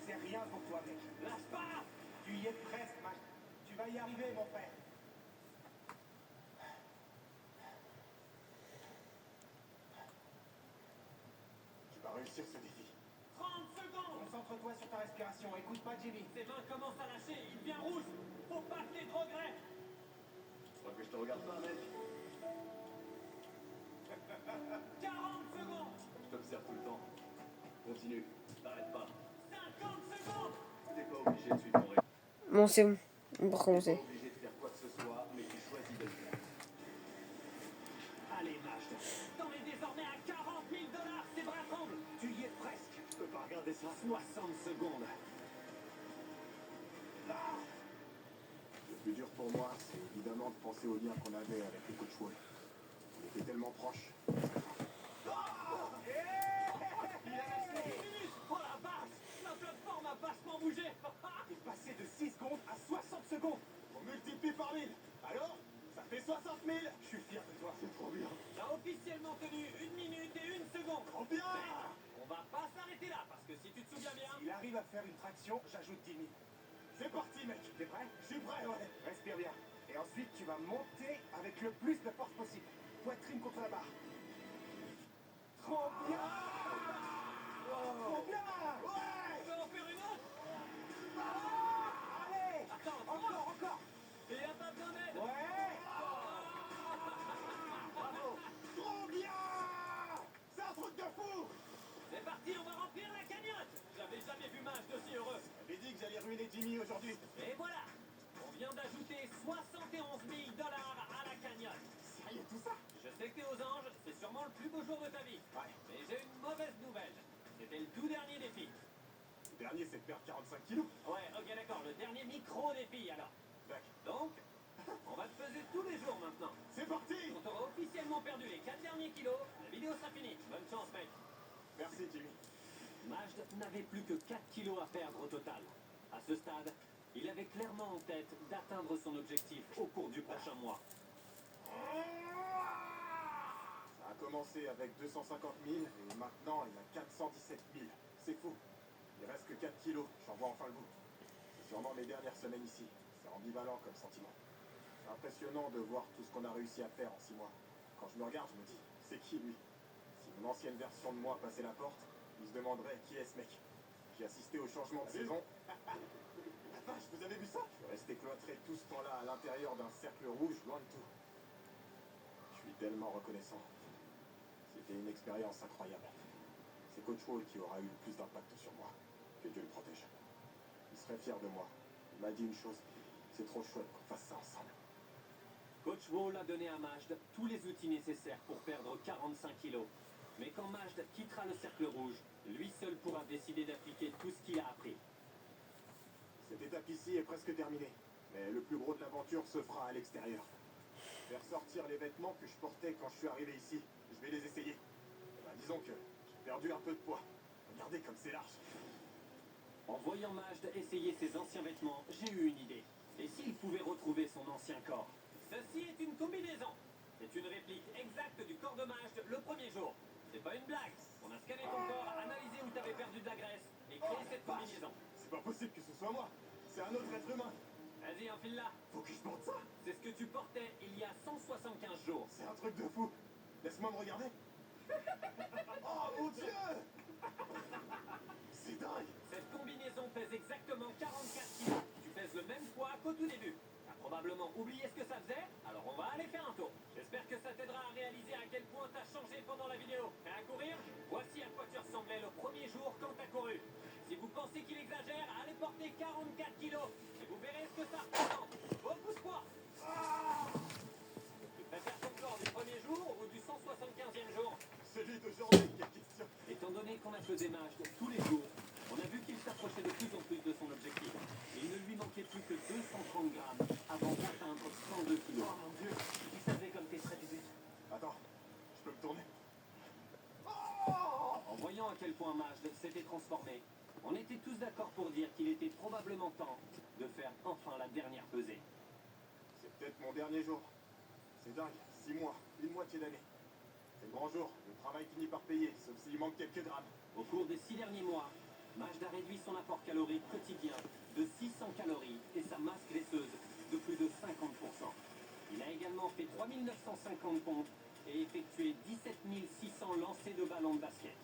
S3: C'est rien pour toi, mec.
S5: Lâche pas.
S3: Tu y es presque, Majd. Tu vas y arriver, mon frère.
S6: Je vais réussir ce défi.
S5: 30 secondes.
S3: Concentre-toi sur ta respiration. Écoute pas Jimmy.
S5: Ses mains commencent à lâcher, il devient rouge. Faut pas que les regrets.
S7: Faut que je te regarde pas, mec.
S5: 40 secondes.
S7: Je t'observe tout le temps. Continue. T'arrêtes pas.
S5: 50 secondes.
S7: T'es pas obligé de suivre ton rythme.
S1: Bon, c'est bon. On va
S7: T'es
S1: recommencer.
S7: pas obligé de faire quoi que ce soit, mais tu choisis de le faire.
S5: Allez, Majd. T'en es désormais à 40 000 $. Ses bras tremblent.
S3: Tu y es presque.
S6: Je peux pas regarder ça.
S5: 60 secondes.
S6: Le plus dur pour moi, c'est évidemment de penser au lien qu'on avait avec le coach Wall. On était tellement proches.
S5: Oh la vache. La plateforme a vachement bougé.
S3: T'es passé de 6 secondes à 60 secondes.
S6: On multiplie par 1000. Alors, ça fait 60 000.
S3: Je suis fier de toi.
S6: C'est trop bien.
S5: T'as officiellement tenu 1 minute et 1 seconde.
S6: Trop bien.
S5: On va pas s'arrêter là parce Parce que si tu te souviens bien...
S3: S'il arrive à faire une traction, j'ajoute 10 000. C'est parti, mec. T'es prêt? Je suis prêt, ouais. Respire bien. Et ensuite, tu vas monter avec le plus de force possible. Poitrine contre la barre. Trop bien! Trop bien! Ouais!
S5: On va en faire une autre.
S3: Allez!
S5: Attends,
S3: Encore!
S5: Et y a pas besoin d'aide.
S3: Ouais! Bravo! Trop bien! C'est un truc de fou!
S5: C'est parti, on va remplir la cagnotte. J'avais jamais vu Maj d'aussi heureux.
S3: J'avais dit que j'allais ruiner Jimmy aujourd'hui.
S5: Et voilà, on vient d'ajouter 71 000 $ à la cagnotte.
S3: Sérieux, tout ça?
S5: Je sais que t'es aux anges, c'est sûrement le plus beau jour de ta vie.
S3: Ouais.
S5: Mais j'ai une mauvaise nouvelle. C'était le tout dernier défi.
S3: Le dernier, c'est de perdre 45 kilos.
S5: Ouais, ok, d'accord, le dernier micro-défi alors.
S3: D'accord.
S5: Donc, on va te peser tous les jours maintenant.
S3: C'est parti!
S5: Quand t'auras officiellement perdu les 4 derniers kilos, la vidéo sera finie. Bonne chance, mec.
S3: Merci, Jimmy.
S5: Majd n'avait plus que 4 kilos à perdre au total. À ce stade, il avait clairement en tête d'atteindre son objectif au cours du prochain mois.
S3: Ça a commencé avec 250 000 et maintenant il a 417 000. C'est fou. Il reste que 4 kilos. J'en vois enfin le bout. C'est sûrement mes dernières semaines ici. C'est ambivalent comme sentiment. C'est impressionnant de voir tout ce qu'on a réussi à faire en 6 mois. Quand je me regarde, je me dis, c'est qui lui? Si mon ancienne version de moi passait la porte, il se demanderait qui est ce mec. J'ai assisté au changement de saison. La vache, vous avez vu ça? Je suis resté cloîtré tout ce temps-là à l'intérieur d'un cercle rouge, loin de tout. Je suis tellement reconnaissant. C'était une expérience incroyable. C'est Coach Wall qui aura eu le plus d'impact sur moi. Que Dieu le protège. Il serait fier de moi. Il m'a dit une chose. C'est trop chouette qu'on fasse ça ensemble.
S5: Coach Wall a donné à Majd tous les outils nécessaires pour perdre 45 kilos. Mais quand Majd quittera le cercle rouge, lui seul pourra décider d'appliquer tout ce qu'il a appris.
S3: Cette étape ici est presque terminée. Mais le plus gros de l'aventure se fera à l'extérieur. Faire sortir les vêtements que je portais quand je suis arrivé ici. Je vais les essayer. Disons que j'ai perdu un peu de poids. Regardez comme c'est large.
S5: En voyant Majd essayer ses anciens vêtements, j'ai eu une idée. Et s'il pouvait retrouver son ancien corps? Ceci est une combinaison. C'est une réplique exacte du corps de Majd le premier jour. C'est pas une blague. On a scanné ton corps, analysé où t'avais perdu de la graisse et créé cette combinaison.
S3: C'est pas possible que ce soit moi. C'est un autre être humain.
S5: Vas-y, enfile-la.
S3: Faut que je porte ça.
S5: C'est ce que tu portais il y a 175 jours.
S3: C'est un truc de fou. Laisse-moi me regarder. Oh mon Dieu! C'est dingue.
S5: Cette combinaison pèse exactement 44 kilos. Tu pèses le même poids qu'au tout début. T'as probablement oublié ce que ça faisait, alors on va aller faire un tour. J'espère que ça t'aidera à réaliser à quel point t'as changé pendant la vidéo. Prêt à courir? Voici à quoi tu ressemblais le premier jour quand t'as couru. Si vous pensez qu'il exagère, allez porter 44 kilos. Et vous verrez ce que ça représente. Beaucoup de poids. Tu préfères ton corps du premier jour ou du 175e jour?
S3: Celui d'aujourd'hui, quelle question.
S5: Étant donné qu'on a pesé Majd tous les jours, on a vu qu'il s'approchait de plus en plus de son objectif. Il ne lui manquait plus que 230 grammes avant d'atteindre 102 kilos.
S3: Oh mon Dieu.
S5: Tu savais comme t'es très début.
S3: Attends, je peux me tourner.
S5: En voyant à quel point Majd s'était transformé, on était tous d'accord pour dire qu'il était probablement temps de faire enfin la dernière pesée.
S3: C'est peut-être mon dernier jour. C'est dingue, 6 mois, une moitié d'année. C'est le grand jour, le travail finit par payer, sauf s'il manque quelques grammes.
S5: Au cours des 6 derniers mois, Majd a réduit son apport calorique quotidien de 600 calories et sa masse graisseuse de plus de 50%. Il a également fait 3950 pompes et effectué 17 600 lancers de ballons de basket.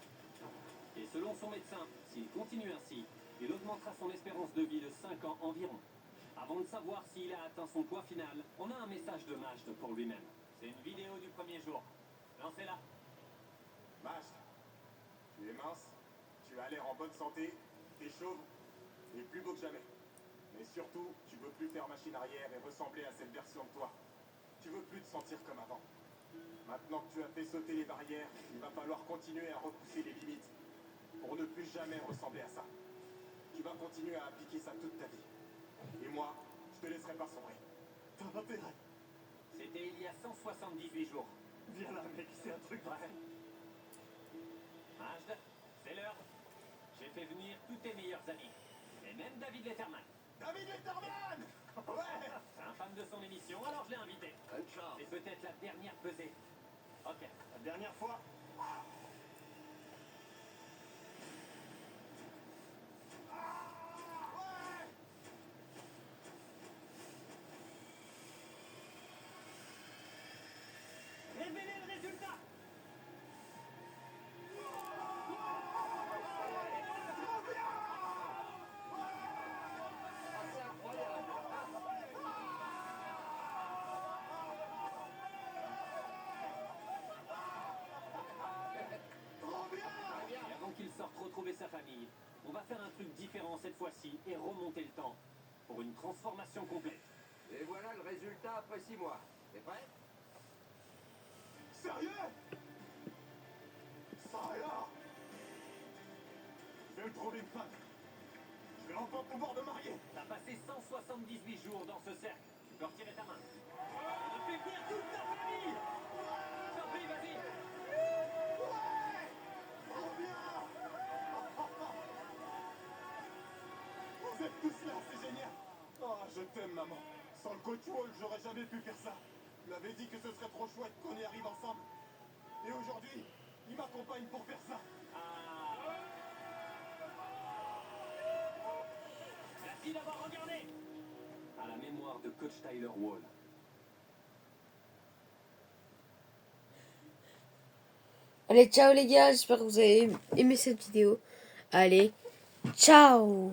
S5: Et selon son médecin, s'il continue ainsi, il augmentera son espérance de vie de 5 ans environ. Avant de savoir s'il a atteint son poids final, on a un message de Majd pour lui-même. C'est une vidéo du premier jour. Lancez-la.
S3: Majd, tu es mince, tu as l'air en bonne santé, t'es chauve et plus beau que jamais. Mais surtout, tu veux plus faire machine arrière et ressembler à cette version de toi. Tu veux plus te sentir comme avant. Maintenant que tu as fait sauter les barrières, il va falloir continuer à repousser les limites pour ne plus jamais ressembler à ça. Tu vas continuer à appliquer ça toute ta vie. Et moi, je te laisserai pas sombrer. T'as intérêt.
S5: C'était il y a 178 jours.
S3: Viens là, mec, c'est un truc vrai.
S5: Majd, c'est l'heure. J'ai fait venir tous tes meilleurs amis. Et même David Letterman.
S3: David Letterman! Ouais!
S5: C'est un fan de son émission, alors je l'ai invité.
S7: Bonne chance.
S5: C'est peut-être la dernière pesée. Ok.
S3: La dernière fois,
S5: faire un truc différent cette fois-ci et remonter le temps pour une transformation complète.
S8: Et voilà le résultat après 6 mois. T'es prêt?
S6: Sérieux? Ça alors? Je vais me trouver une femme. Je vais enfin pouvoir me marier.
S5: T'as passé 178 jours dans ce cercle. Tu peux retirer ta main. On a fait venir toute ta famille. T'en prie, vas-y.
S6: Trop bien. Vous êtes tous là, c'est génial. Oh, je t'aime, maman. Sans le coach Wall, j'aurais jamais pu faire ça. Il m'avait dit que ce serait trop chouette qu'on y arrive ensemble. Et aujourd'hui, il m'accompagne pour faire ça.
S5: Merci d'avoir regardé. À la mémoire de coach Tyler Wall.
S1: Allez, ciao les gars, j'espère que vous avez aimé cette vidéo. Allez, ciao!